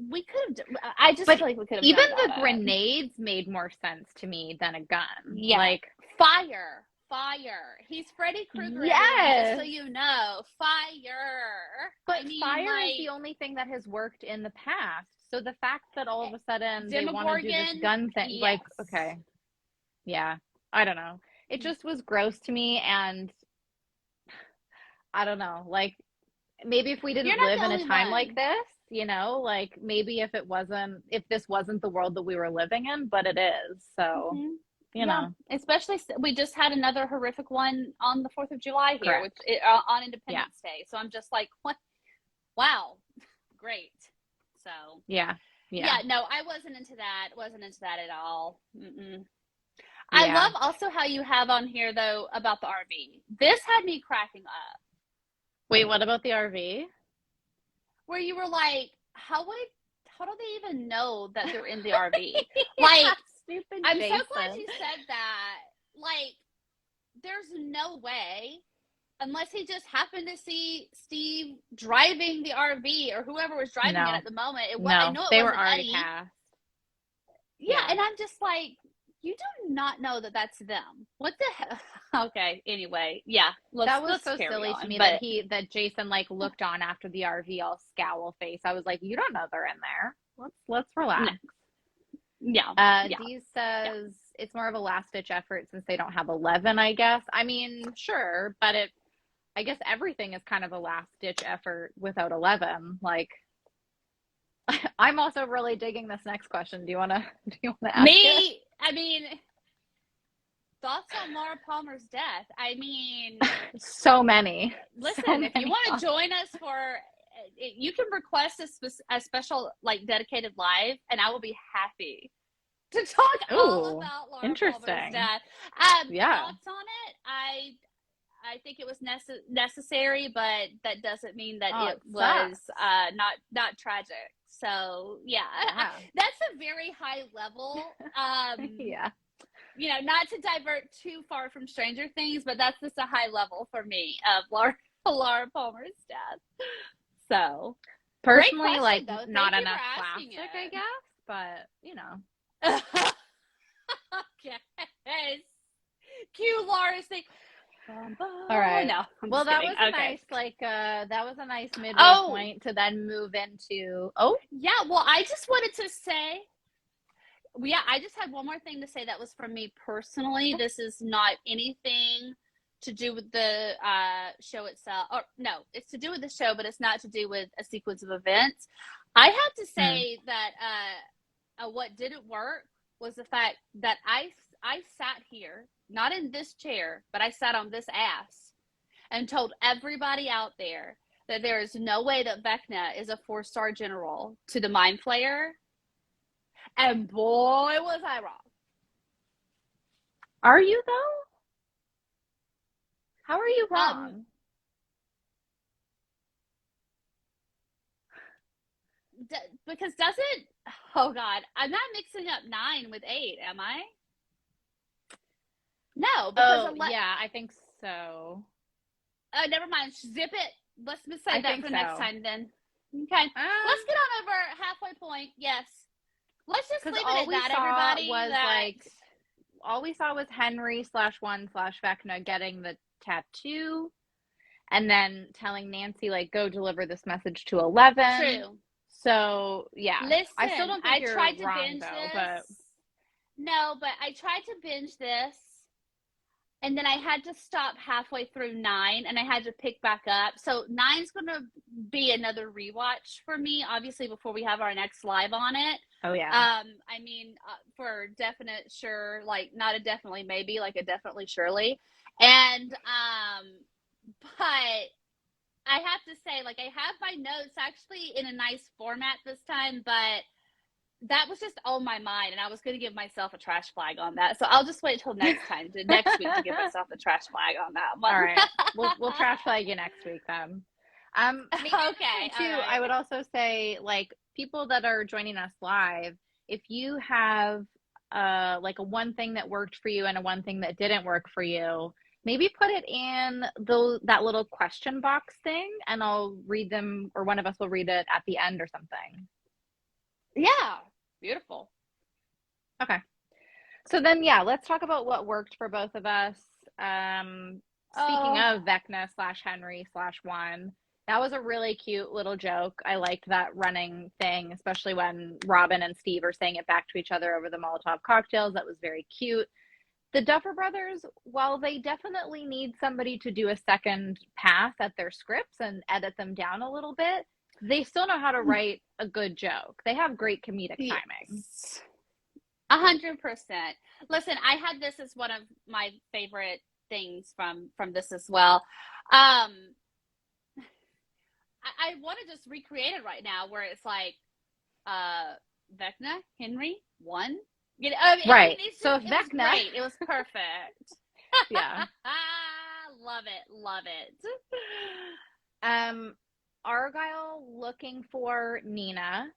we could have. I just feel like we could have. Even the grenades made more sense to me than a gun. Yeah, like fire. He's Freddy Krueger. Yes, just so you know, fire. But I mean, fire is the only thing that has worked in the past. So the fact that all of a sudden they want to do this gun thing, like, okay, yeah, I don't know. It just was gross to me, and I don't know. Like, maybe if we didn't live in a time like this, you know, like maybe if this wasn't the world that we were living in, but it is. So, you know, especially we just had another horrific one on the 4th of July here, on Independence Day. So I'm just like, what? Wow. Great. So, yeah. No, I wasn't into that at all. I love also how you have on here though about the RV. This had me cracking up. Wait, what about the RV? Where you were like, how do they even know that they're in the RV? Like, stupid I'm Jason. so glad you said that. Like, there's no way, unless he just happened to see Steve driving the RV or whoever was driving it at the moment. I know they were already passed. Yeah, and I'm just like, you do not know that that's them. What the hell? Okay, anyway, that was so silly to me that Jason like looked on after the RV all scowl face. I was like, you don't know they're in there. Let's relax. Dee says it's more of a last ditch effort since they don't have 11. I guess. I mean, sure, but I guess everything is kind of a last ditch effort without 11. Like, I'm also really digging this next question. Do you want to ask me? It? I mean, thoughts on Laura Palmer's death? I mean, so many. Listen, if you want to join us you can request a special, like, dedicated live, and I will be happy to talk all about Laura Palmer's death. Thoughts on it? I think it was necessary, but that doesn't mean that it was not tragic. So that's a very high level. You know, not to divert too far from Stranger Things, but that's just a high level for me of Laura Palmer's death. So personally, like, not enough plastic, I guess, but you know. Okay. Cue Laura's thing. All right. No, well, that was nice. Like, that was a nice midway point to then move into. Well, I just wanted to say. I just had one more thing to say that was from me personally. This is not anything to do with the show itself. Or no, it's to do with the show, but it's not to do with a sequence of events. I have to say that what didn't work was the fact that I sat here, not in this chair, but I sat on this ass and told everybody out there that there is no way that Vecna is a 4-star general to the Mind Flayer. And boy, was I wrong. Are you, though? How are you wrong? Because doesn't... Oh, God. I'm not mixing up 9 with 8, am I? No. Because I think so. Never mind. Zip it. Let's say that for next time, then. Okay. Let's get on over halfway point. Yes. Let's just leave it at that, everybody. All we saw was Henry/1/Vecna getting the tattoo and then telling Nancy, like, go deliver this message to 11. True. So yeah, Listen, I still don't think I you're tried to wrong binge though, this. but No, but I tried to binge this, and then I had to stop halfway through 9, and I had to pick back up. So 9's going to be another rewatch for me, obviously, before we have our next live on it. oh yeah. I mean, for definite sure, like not a definitely maybe, like a definitely surely. And but I have to say, like, I have my notes actually in a nice format this time, but that was just on my mind, and I was going to give myself a trash flag on that. So I'll just wait till next week to give myself a trash flag on that one. All right. We'll trash flag you next week then. Maybe Okay, too, all right. I would also say, like, people that are joining us live, if you have like a one thing that worked for you and a one thing that didn't work for you, maybe put it in that little question box thing, and I'll read them, or one of us will read it at the end or something. Yeah, beautiful. Okay. So then, yeah, let's talk about what worked for both of us. Speaking of Vecna/Henry/1, that was a really cute little joke. I liked that running thing, especially when Robin and Steve are saying it back to each other over the Molotov cocktails. That was very cute. The Duffer Brothers, while they definitely need somebody to do a second pass at their scripts and edit them down a little bit, they still know how to write a good joke. They have great comedic timing. 100%. Listen, I had this as one of my favorite things from this as well. I want to just recreate it right now, where it's like, Vecna, Henry, 1. You know, Right. It's so just, if it was Vecna, great. It was perfect. yeah. Love it. Argyle looking for Nina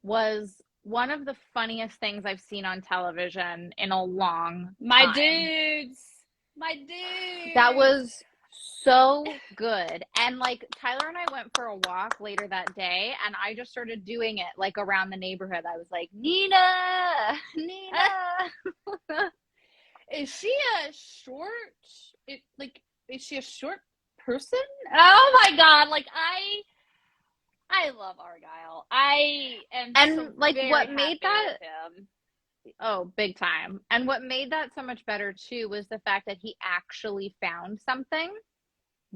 was one of the funniest things I've seen on television in a long My time. dudes. That was so good. And like, Tyler and I went for a walk later that day, and I just started doing it like around the neighborhood. I was like, Nina. Is she a short? Is she a short person? Oh my god! Like I love Argyle. I am, And so like, very what made happy that, with him. oh, big time. And what made that so much better too was the fact that he actually found something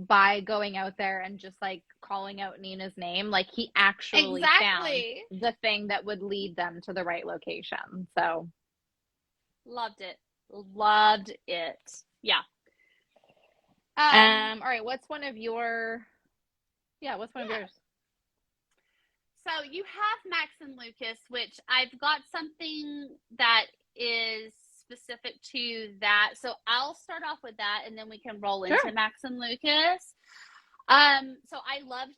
by going out there and just like calling out Nina's name. Like, he actually Exactly. found the thing that would lead them to the right location. So Loved it. Yeah. all right, what's one of yours? So you have Max and Lucas, which I've got something that is specific to that. So I'll start off with that, and then we can roll into Max and Lucas. So I loved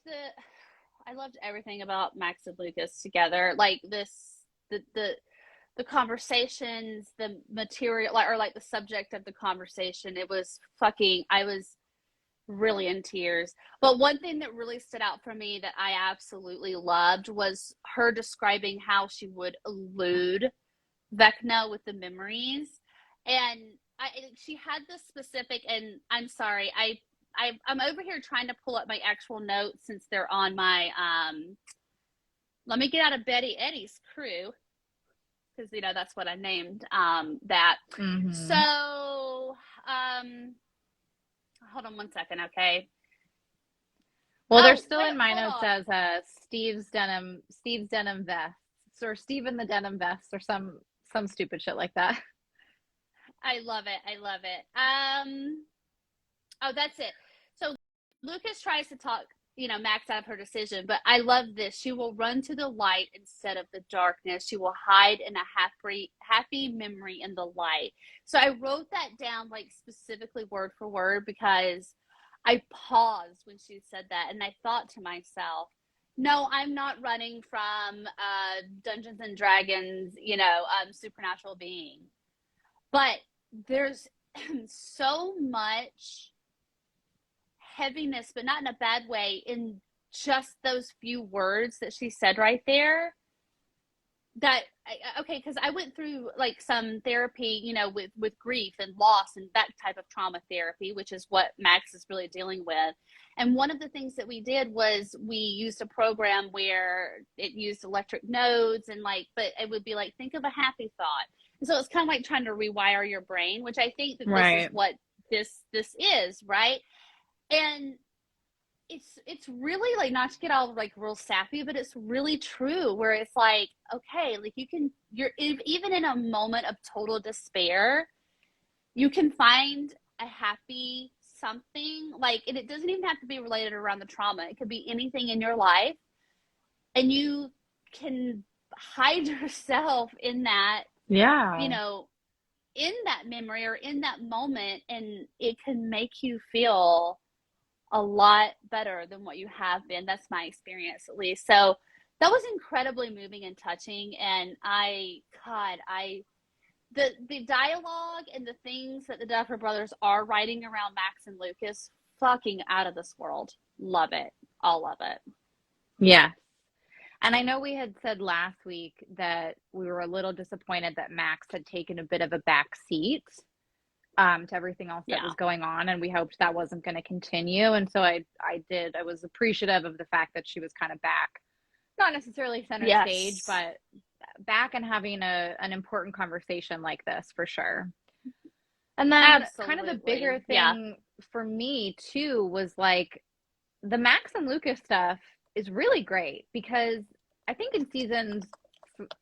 everything about Max and Lucas together. Like the conversations, the material, or like the subject of the conversation. I was really in tears. But one thing that really stood out for me that I absolutely loved was her describing how she would elude Vecna with the memories. And she had this specific, and I'm sorry, I'm over here trying to pull up my actual notes since they're on my, let me get out of Betty Eddie's crew, because, you know, that's what I named that. Mm-hmm. So, hold on one second, okay? Well, they're still in my notes as Steve's denim vests, or Steve in the denim vest, or some stupid shit like that. I love it. Oh, that's it. So Lucas tries to talk, you know, Max out of her decision, but I love this. She will run to the light instead of the darkness. She will hide in a happy memory in the light. So I wrote that down, like, specifically word for word, because I paused when she said that, and I thought to myself, no, I'm not running from Dungeons and Dragons, you know, supernatural being. But there's so much heaviness, but not in a bad way, in just those few words that she said right there, that okay, because I went through like some therapy, you know, with grief and loss and that type of trauma therapy, which is what Max is really dealing with. And one of the things that we did was we used a program where it used electric nodes and like, but it would be like, think of a happy thought. And so it's kind of like trying to rewire your brain, which I think that this is what this is, right? And it's really like, not to get all like real sappy, but it's really true where it's like, okay, like you're even in a moment of total despair, you can find a happy something, like, and it doesn't even have to be related around the trauma. It could be anything in your life, and you can hide yourself in that, you know, in that memory or in that moment, and it can make you feel a lot better than what you have been. That's my experience, at least. So that was incredibly moving and touching. And the dialogue and the things that the Duffer Brothers are writing around Max and Lucas, fucking out of this world. Love it. All of it. Yeah. And I know we had said last week that we were a little disappointed that Max had taken a bit of a back seat to everything else that was going on, and we hoped that wasn't going to continue. And so I was appreciative of the fact that she was kind of back, not necessarily center stage, but back and having an important conversation like this, for sure. And then kind of the bigger thing for me too was like the Max and Lucas stuff is really great, because I think in seasons,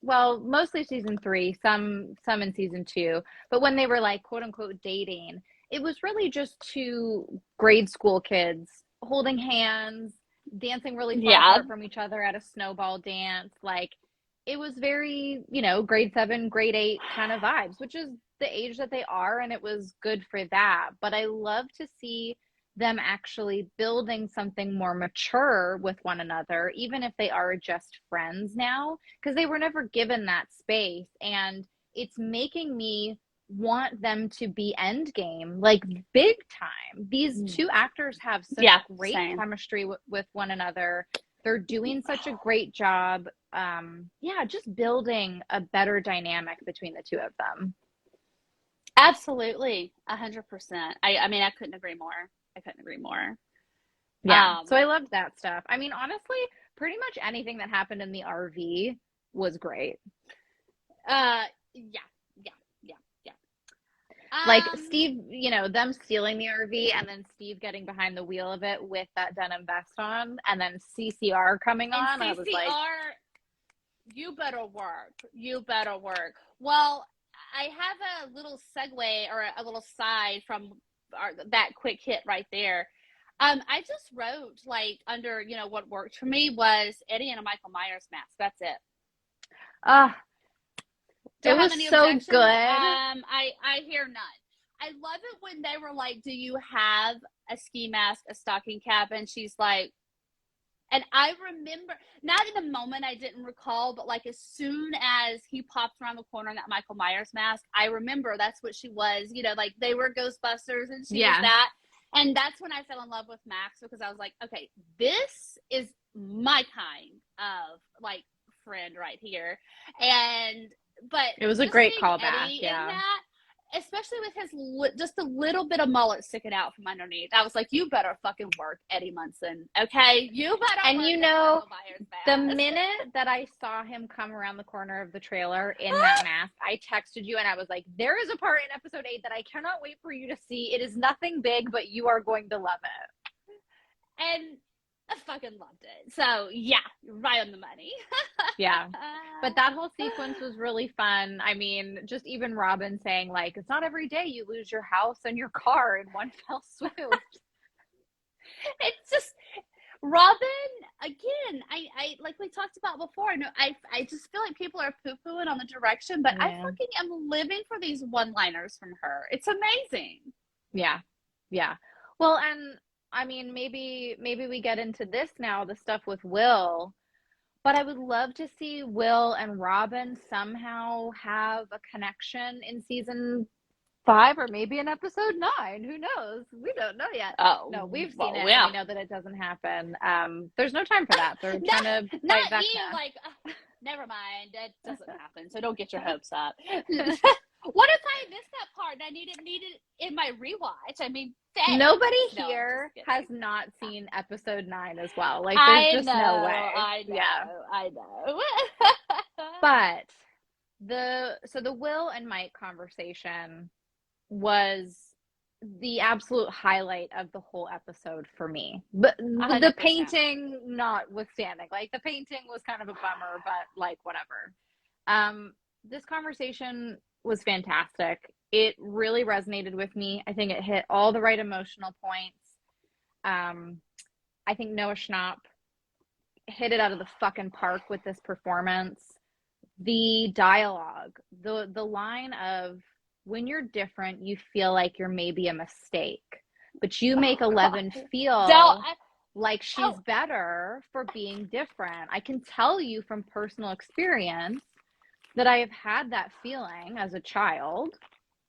well, mostly season 3, some in season 2, but when they were like quote unquote dating, it was really just 2 grade school kids holding hands, dancing really far apart from each other at a snowball dance. Like, it was very, you know, grade 7, grade 8 kind of vibes, which is the age that they are, and it was good for that. But I love to see them actually building something more mature with one another, even if they are just friends now, because they were never given that space. And it's making me want them to be endgame, like big time. These 2 actors have such great chemistry with one another. They're doing such a great job. Just building a better dynamic between the 2 of them. Absolutely. 100%. I mean, I couldn't agree more. Yeah. So I loved that stuff. I mean, honestly, pretty much anything that happened in the RV was great. Like Steve, you know, them stealing the RV and then Steve getting behind the wheel of it with that denim vest on, and then CCR coming on. I was like, you better work. Well, I have a little segue or a little side from that quick hit right there. I just wrote, like, under, you know, what worked for me was Eddie and a Michael Myers mask. That's it. It was so good. I hear none. I love it when they were like, do you have a ski mask, a stocking cap? And she's like, and I remember, not in the moment I didn't recall, but like as soon as he popped around the corner in that Michael Myers mask, I remember that's what she was, you know, like they were Ghostbusters and she was that. And that's when I fell in love with Max, because I was like, okay, this is my kind of like friend right here. But it was a great callback. Especially with his just a little bit of mullet sticking out from underneath. I was like, you better fucking work, Eddie Munson. Okay? You better and work. You know, the minute that I saw him come around the corner of the trailer in that mask, I texted you and I was like, there is a part in episode 8 that I cannot wait for you to see. It is nothing big, but you are going to love it. And I fucking loved it. So, yeah, right on the money. Yeah. But that whole sequence was really fun. I mean, just even Robin saying, like, it's not every day you lose your house and your car in one fell swoop. It's just, Robin, again, I like we talked about before, I just feel like people are poo-pooing on the direction, but I fucking am living for these one-liners from her. It's amazing. Yeah. Yeah. Well, and I mean, maybe we get into this now, the stuff with Will, but I would love to see Will and Robin somehow have a connection in season 5 or maybe in episode 9. Who knows? We don't know yet. Oh, no, we've seen it. And we know that it doesn't happen. There's no time for that. They're trying to fight back. Like, Never mind. That doesn't happen. So don't get your hopes up. What if I missed that part and I needed in my rewatch? I mean, thanks. Nobody No, I'm here just has kidding. not seen episode 9 as well. Like, I there's just know, no way. I know, Yeah. I know. But the Will and Mike conversation was the absolute highlight of the whole episode for me. But the 100%. painting notwithstanding, like the painting was kind of a bummer, but like whatever. This conversation was fantastic. It really resonated with me. I think it hit all the right emotional points. I think Noah Schnapp hit it out of the fucking park with this performance. The dialogue, the line of, when you're different, you feel like you're maybe a mistake, but you make 11 feel like she's better for being different. I can tell you from personal experience that I have had that feeling as a child.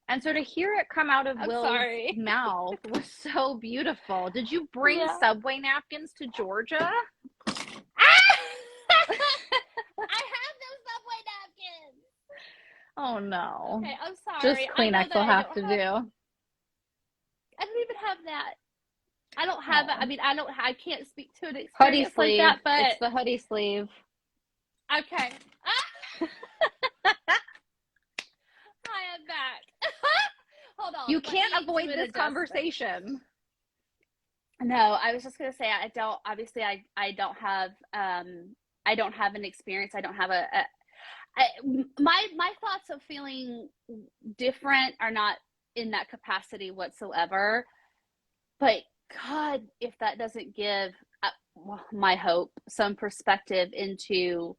And so to hear it come out of Will's mouth was so beautiful. Did you bring Subway napkins to Georgia? I have those Subway napkins. Oh no. Okay, I'm sorry. Just Kleenex will have to do. I don't even have that. I don't have it. I mean, I can't speak to an experience Hoodie like sleeve. that, but It's the hoodie sleeve. okay. I am back. Hold on. You can't avoid this conversation. No, I was just gonna say I don't have an experience. I don't have my thoughts of feeling different are not in that capacity whatsoever. But God, if that doesn't give my hope some perspective into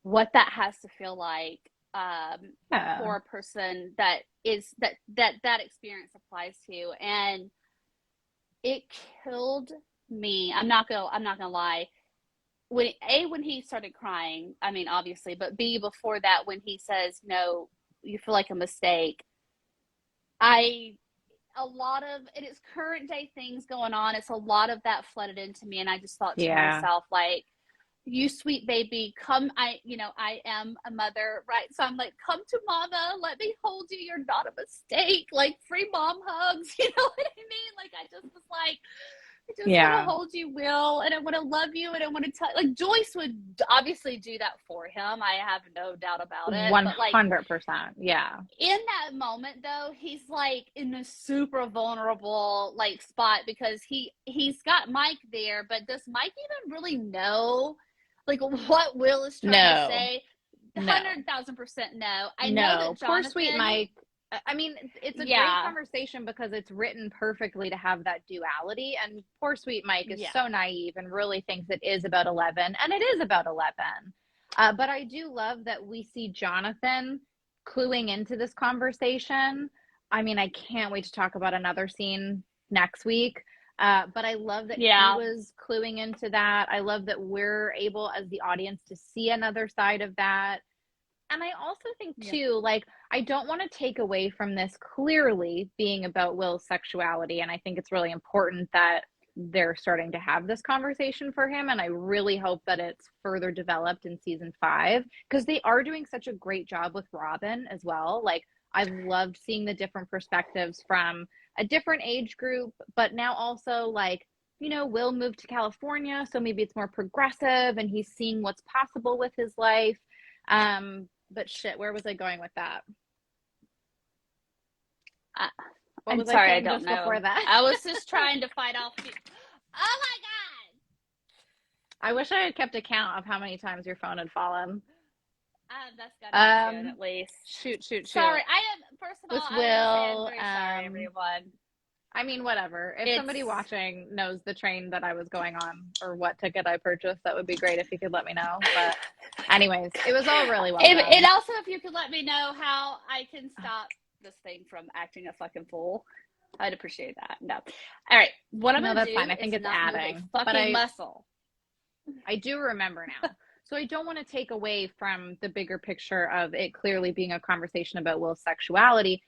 what that has to feel like for a person that experience applies to, and it killed me. I'm not gonna lie. When he started crying, I mean, obviously, but B, before that, when he says, no, you feel like a mistake, a lot of it is current day things going on. It's a lot of that flooded into me, and I just thought to myself, like, you sweet baby, come. I am a mother, right? So I'm like, come to mama, let me hold you. You're not a mistake. Like, free mom hugs. You know what I mean? Like, I just was like, I just want to hold you, Will, and I want to love you, and I want to tell. Like, Joyce would obviously do that for him. I have no doubt about it. 100%. Yeah. In that moment, though, he's like in a super vulnerable like spot because he's got Mike there, but does Mike even really know like what Will is trying to say? 100,000% no. I know that Jonathan, poor sweet Mike. I mean, it's a great conversation because it's written perfectly to have that duality. And poor sweet Mike is so naive and really thinks it is about 11. And it is about 11. But I do love that we see Jonathan cluing into this conversation. I mean, I can't wait to talk about another scene next week. But I love that he was cluing into that. I love that we're able as the audience to see another side of that. And I also think too, like, I don't want to take away from this clearly being about Will's sexuality. And I think it's really important that they're starting to have this conversation for him. And I really hope that it's further developed in season 5, because they are doing such a great job with Robin as well. Like, I've loved seeing the different perspectives from a different age group, but now also like, you know, Will moved to California, so maybe it's more progressive and he's seeing what's possible with his life. But shit, where was I going with that? I'm sorry, I don't know. Before that? I was just trying to fight off. Oh my God! I wish I had kept account of how many times your phone had fallen. That's gotta be good, at least. Shoot. Sorry, I am. First of all, I'm very sorry, everyone. I mean, whatever. If somebody watching knows the train that I was going on or what ticket I purchased, that would be great if you could let me know. But anyways, it was all really well done. And also, if you could let me know how I can stop this thing from acting a fucking fool, I'd appreciate that. No. All right. What I'm going to do fine. I think it's adding. Fucking muscle. I do remember now. So I don't want to take away from the bigger picture of it clearly being a conversation about Will's sexuality.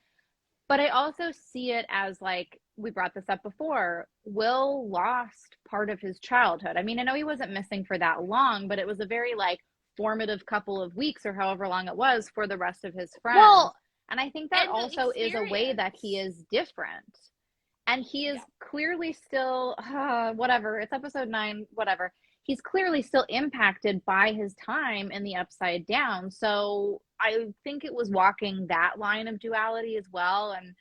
But I also see it as, like, we brought this up before, Will lost part of his childhood. I mean, I know he wasn't missing for that long, but it was a very, like, formative couple of weeks or however long it was for the rest of his friends. Well, And I think that and the also is a way that he experience. is different. And he is Yeah. clearly still, whatever, it's episode 9, whatever. He's clearly still impacted by his time in the Upside Down. So I think it was walking that line of duality as well. And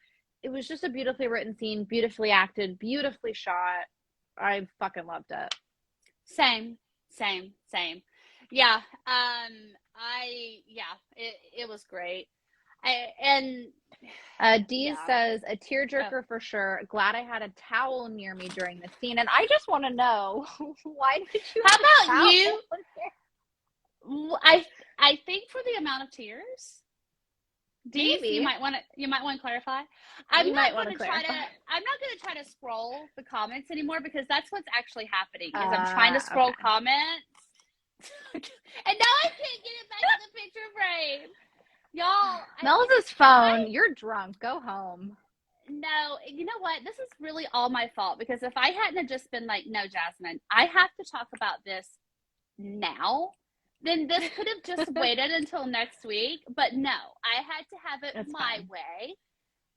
it was just a beautifully written scene, beautifully acted, beautifully shot. I fucking loved it. Same. Yeah. It was great. Dee Yeah. says, a tearjerker for sure. Glad I had a towel near me during the scene. And I just want to know, why did you How have a about towel? you? I think for the amount of tears, Dee, Maybe. you might want to clarify. You might wanna I'm not going to try to scroll the comments anymore because that's what's actually happening. Is I'm trying to scroll Okay. comments, and now I can't get it back in the picture frame. Y'all, Mel's phone. You're drunk. Go home. No, you know what? This is really all my fault because if I hadn't have just been like, no, Jasmine, I have to talk about this now, then this could have just waited until next week. But no, I had to have it It's my fine. way.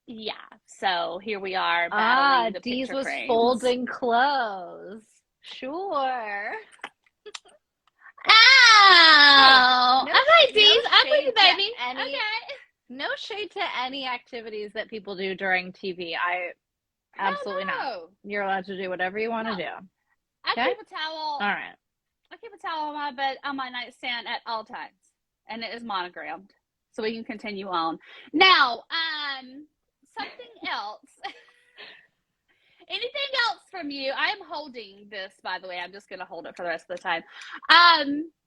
Yeah. So here we are battling the Dee's picture was frames. folding clothes. Sure. Ow! No I'm like, sh- Dee's. no I'm with you, shade to baby. any- Okay. No shade to any activities that people do during TV. Absolutely not. No. You're allowed to do whatever you want to No. do. I Okay? keep a towel. All right. I keep a towel on my bed on my nightstand at all times, and it is monogrammed, so we can continue on. Now, something else. Anything else from you? I am holding this, by the way. I'm just gonna hold it for the rest of the time.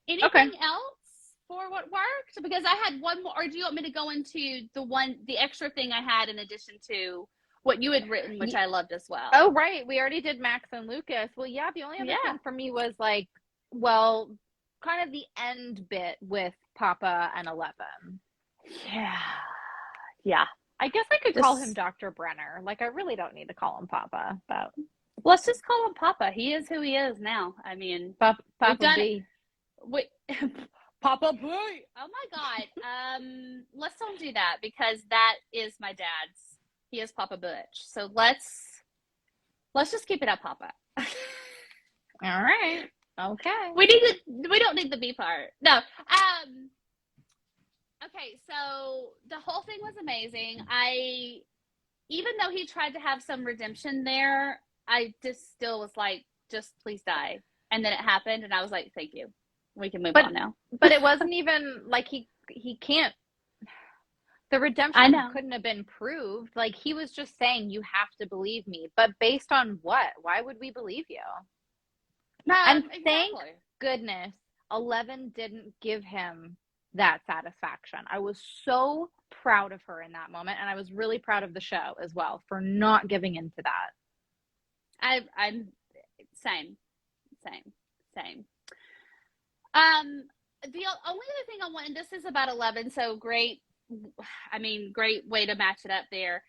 Anything else for what worked? Because I had one more. Or do you want me to go into the extra thing I had in addition to what you had written, which I loved as well? Oh, right. We already did Max and Lucas. Well, yeah, the only other thing for me was like, well, kind of the end bit with Papa and 11. Yeah. I guess I could call him Dr. Brenner. Like, I really don't need to call him Papa, but let's just call him Papa. He is who he is now. I mean, Papa done B. Wait, Papa B. Oh my God. Let's don't do that because that is my dad's. He is Papa Butch. So let's just keep it at Papa. All right. Okay. We don't need the B part. No. Okay, so the whole thing was amazing. Even though he tried to have some redemption there, I just still was like, just please die. And then it happened, and I was like, thank you. We can move on now. But it wasn't even like he can't. The redemption couldn't have been proved. Like, he was just saying, you have to believe me. But based on what? Why would we believe you? No, and exactly. Thank goodness 11 didn't give him that satisfaction. I was so proud of her in that moment, and I was really proud of the show as well for not giving into that. I'm same. The only other thing I want, and this is about 11, so great. I mean, great way to match it up there.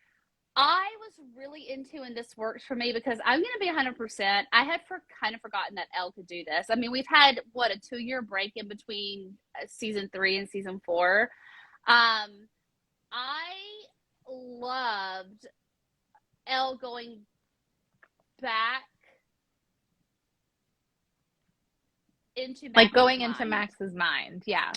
I was really into, and this worked for me because I'm going to be 100%. I had kind of forgotten that Elle could do this. I mean, we've had, a 2-year break in between season 3 and season 4. I loved Elle going back into Max's going mind. into Max's mind. Yeah.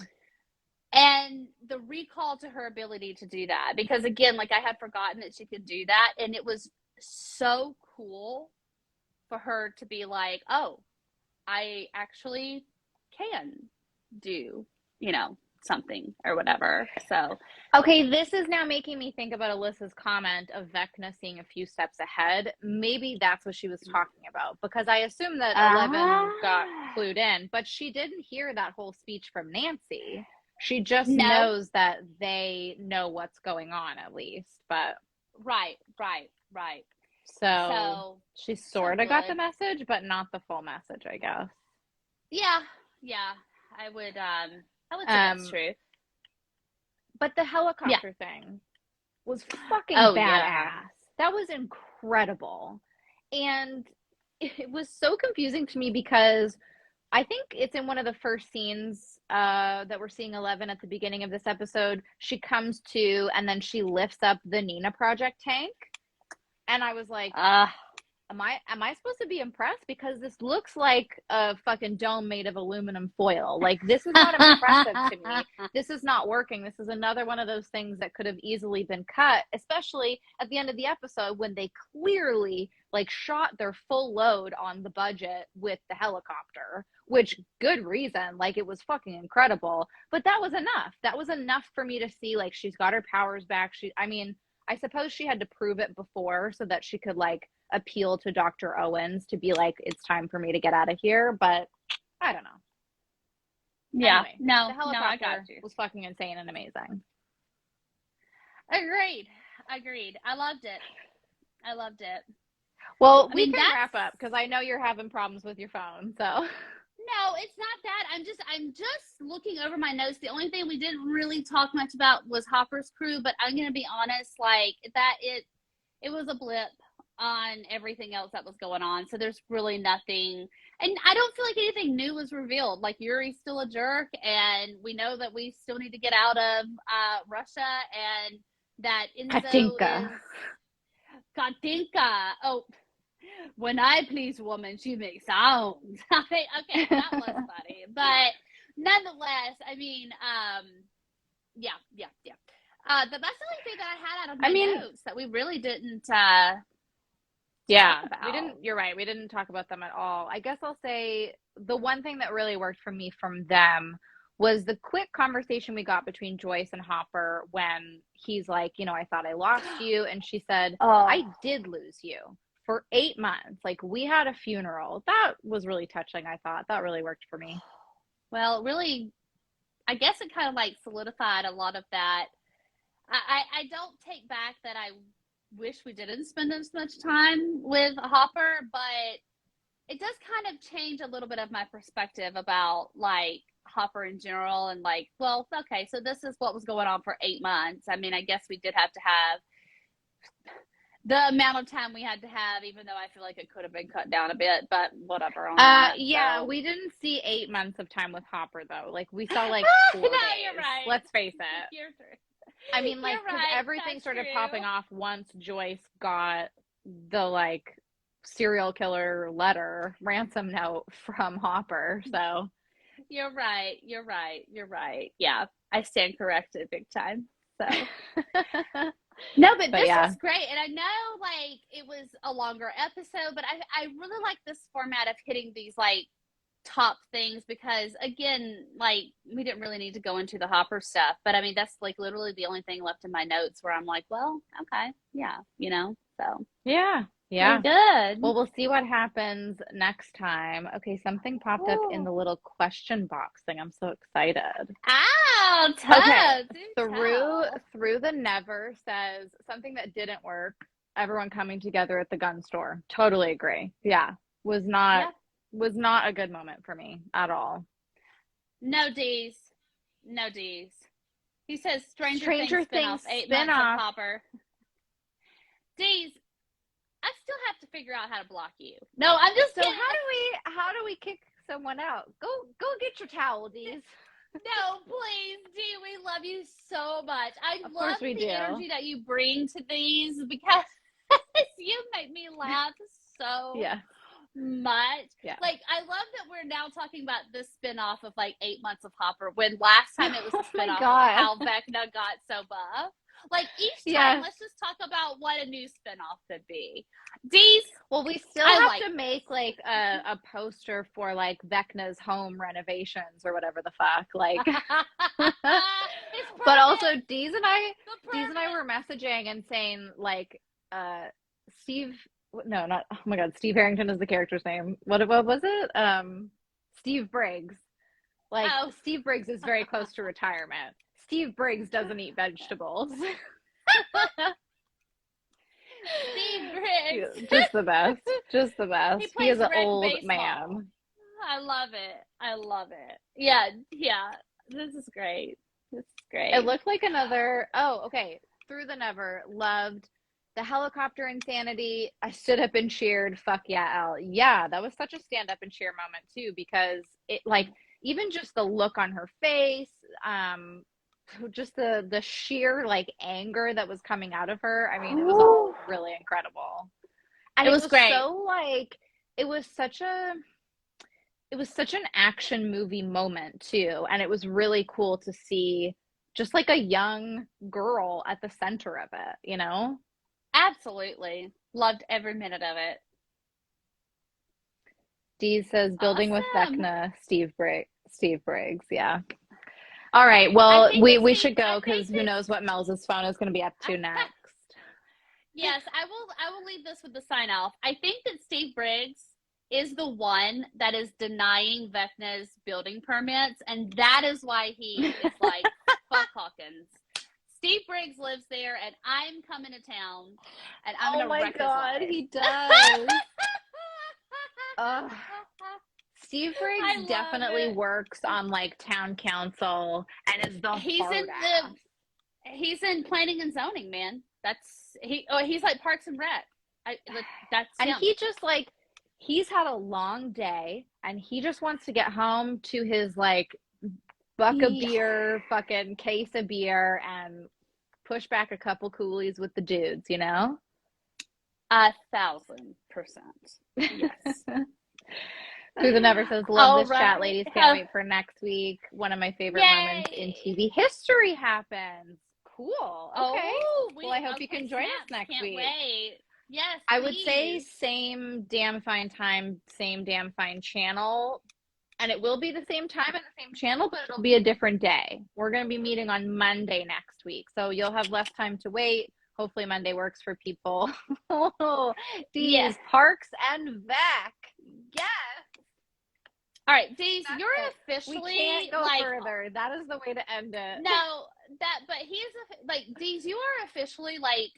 And the recall to her ability to do that, because again, I had forgotten that she could do that. And it was so cool for her to be like, oh, I actually can do, something or whatever. So, okay, this is now making me think about Alyssa's comment of Vecna seeing a few steps ahead. Maybe that's what she was talking about, because I assume that 11 got clued in, but she didn't hear that whole speech from Nancy. She just knows that they know what's going on, at least. But right. So she sort of got the message, but not the full message, I guess. Yeah. I would say that's true. But the helicopter thing was fucking badass. Yeah. That was incredible. And it was so confusing to me because I think it's in one of the first scenes that we're seeing Eleven at the beginning of this episode. She comes to, and then she lifts up the Nina Project tank, and I was like, am I supposed to be impressed? Because this looks like a fucking dome made of aluminum foil. Like, this is not impressive to me. This is not working. This is another one of those things that could have easily been cut, especially at the end of the episode when they clearly like shot their full load on the budget with the helicopter, which good reason. Like, it was fucking incredible. But that was enough. That was enough for me to see like she's got her powers back. I suppose she had to prove it before so that she could like appeal to Dr. Owens to be like, it's time for me to get out of here. But I don't know. Yeah. Anyway, No, the no, I helicopter got you. was fucking insane and amazing. Agreed. I loved it. Well, I we mean, can that's- wrap up because I know you're having problems with your phone. So No, it's not that. I'm just looking over my notes. The only thing we didn't really talk much about was Hopper's crew, but I'm gonna be honest, like that it was a blip on everything else that was going on. So there's really nothing, and I don't feel like anything new was revealed. Like Yuri's still a jerk, and we know that we still need to get out of Russia, and that Enzo Katinka. is Katinka. Oh, when I please a woman, she makes sounds. Okay, that was funny, but nonetheless, I mean, yeah. That's the only thing that I had out of my notes that we really didn't. Yeah, about. we didn't. You're right. We didn't talk about them at all. I guess I'll say the one thing that really worked for me from them was the quick conversation we got between Joyce and Hopper when he's like, I thought I lost you, and she said, I did lose you for 8 months. Like, we had a funeral. That was really touching. I thought that really worked for me. Well, really, I guess it kind of like solidified a lot of that. I don't take back that I wish we didn't spend as much time with Hopper, but it does kind of change a little bit of my perspective about like Hopper in general, and like, well, okay, so this is what was going on for 8 months. I mean, I guess we did have to have the amount of time we had to have, even though I feel like it could have been cut down a bit, but whatever. Yeah, we didn't see 8 months of time with Hopper though. Like, we saw like 4 No, days. you're right. Let's face it. You're true. I mean, like, because right, everything started true. popping off once Joyce got the like serial killer letter ransom note from Hopper. So You're right. Yeah, I stand corrected big time. So no, but this yeah. is great, and I know like it was a longer episode, but I really like this format of hitting these like top things, because again, like, we didn't really need to go into the Hopper stuff, but I mean, that's like literally the only thing left in my notes where I'm like, well, okay, yeah, so yeah. we're good. Well, we'll see what happens next time. Okay, something popped up in the little question box thing. I'm so excited. Ow, Okay, tell. through the never says something that didn't work. Everyone coming together at the gun store. Totally agree. Yeah, was not a good moment for me at all. No D's. He says Stranger Things spinoff, 8 months of Hopper. D's, I still have to figure out how to block you. No, I'm just so kidding. how do we kick someone out? Go get your towel, D's. No, please, Dee, we love you so much. I love the do. energy that you bring to these, because you make me laugh so much. Yeah. Like, I love that we're now talking about this spinoff of like 8 months of Hopper, when last time it was a spinoff of how Vecna got so buff. Like, each time, let's just talk about what a new spinoff could be. D's. Well, we still have to make like a poster for like Vecna's home renovations or whatever the fuck. Like, but also Dee's and I were messaging and saying like, Steve. No, not. Oh my God, Steve Harrington is the character's name. What was it? Steve Briggs. Like, Steve Briggs is very close to retirement. Steve Briggs doesn't eat vegetables. Steve Briggs. Just the best. He is an old baseball. man. I love it. Yeah. This is great. It looked like another. Oh, okay. Through the Never loved the helicopter insanity, I stood up and cheered, fuck yeah, Elle. Yeah, that was such a stand up and cheer moment too, because it like even just the look on her face, just the sheer like anger that was coming out of her. I mean, it was all really incredible. And It it was was great. so like it was such an action movie moment too, and it was really cool to see just like a young girl at the center of it, you know? Absolutely. Loved every minute of it. Dee says building with Awesome. Vecna, Steve Briggs, yeah. All right, I well, think we that should go I because think who that knows what Mel's phone is going to be up to next. yes, I will leave this with the sign off. I think that Steve Briggs is the one that is denying Vecna's building permits, and that is why he is like, fuck Hawkins. Steve Briggs lives there, and I'm coming to town, and I'm Oh gonna my wreck his God, life. he does. Ugh. Steve I Briggs love definitely it. works on like town council and is the He's hard in ass. he's in planning and zoning, man. He's like Parks and Rec. That's And him. he just like he's had a long day and he just wants to get home to his like buck of Yeah. beer, fucking case of beer, and push back a couple coolies with the dudes, you know? 1,000%. Yes. Susan Never says, love All this chat, right. ladies. Can't wait for next week. One of my favorite moments in Yay. TV history happens. Cool. Okay. Oh, Well, I hope you can join us snaps. next Can't week. wait. Yes, I would say please. same damn fine time, same damn fine channel. And it will be the same time and the same channel, but it'll be a different day. We're going to be meeting on Monday next week. So you'll have less time to wait. Hopefully Monday works for people. These Yes. Parks and Vac. Yes. All right, Daisy, That's you're it. officially We can't go like further. That is the way to end it. no but like Daisy, you are officially like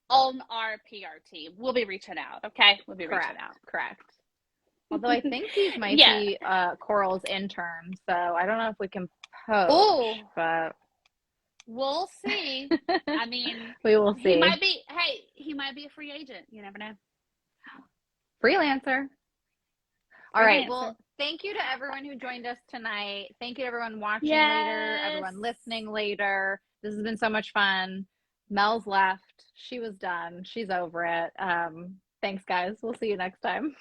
on our PR team. We'll be reaching out. Okay, we'll be reaching out. Correct. Although I think these might Yeah. be Coral's intern, so I don't know if we can poach, Oh, but we'll see. I mean, we will see. He might be a free agent. You never know. Freelancer. All right. Freelancer. Well, thank you to everyone who joined us tonight. Thank you to everyone watching Yes. later, everyone listening later. This has been so much fun. Mel's left. She was done. She's over it. Thanks, guys. We'll see you next time.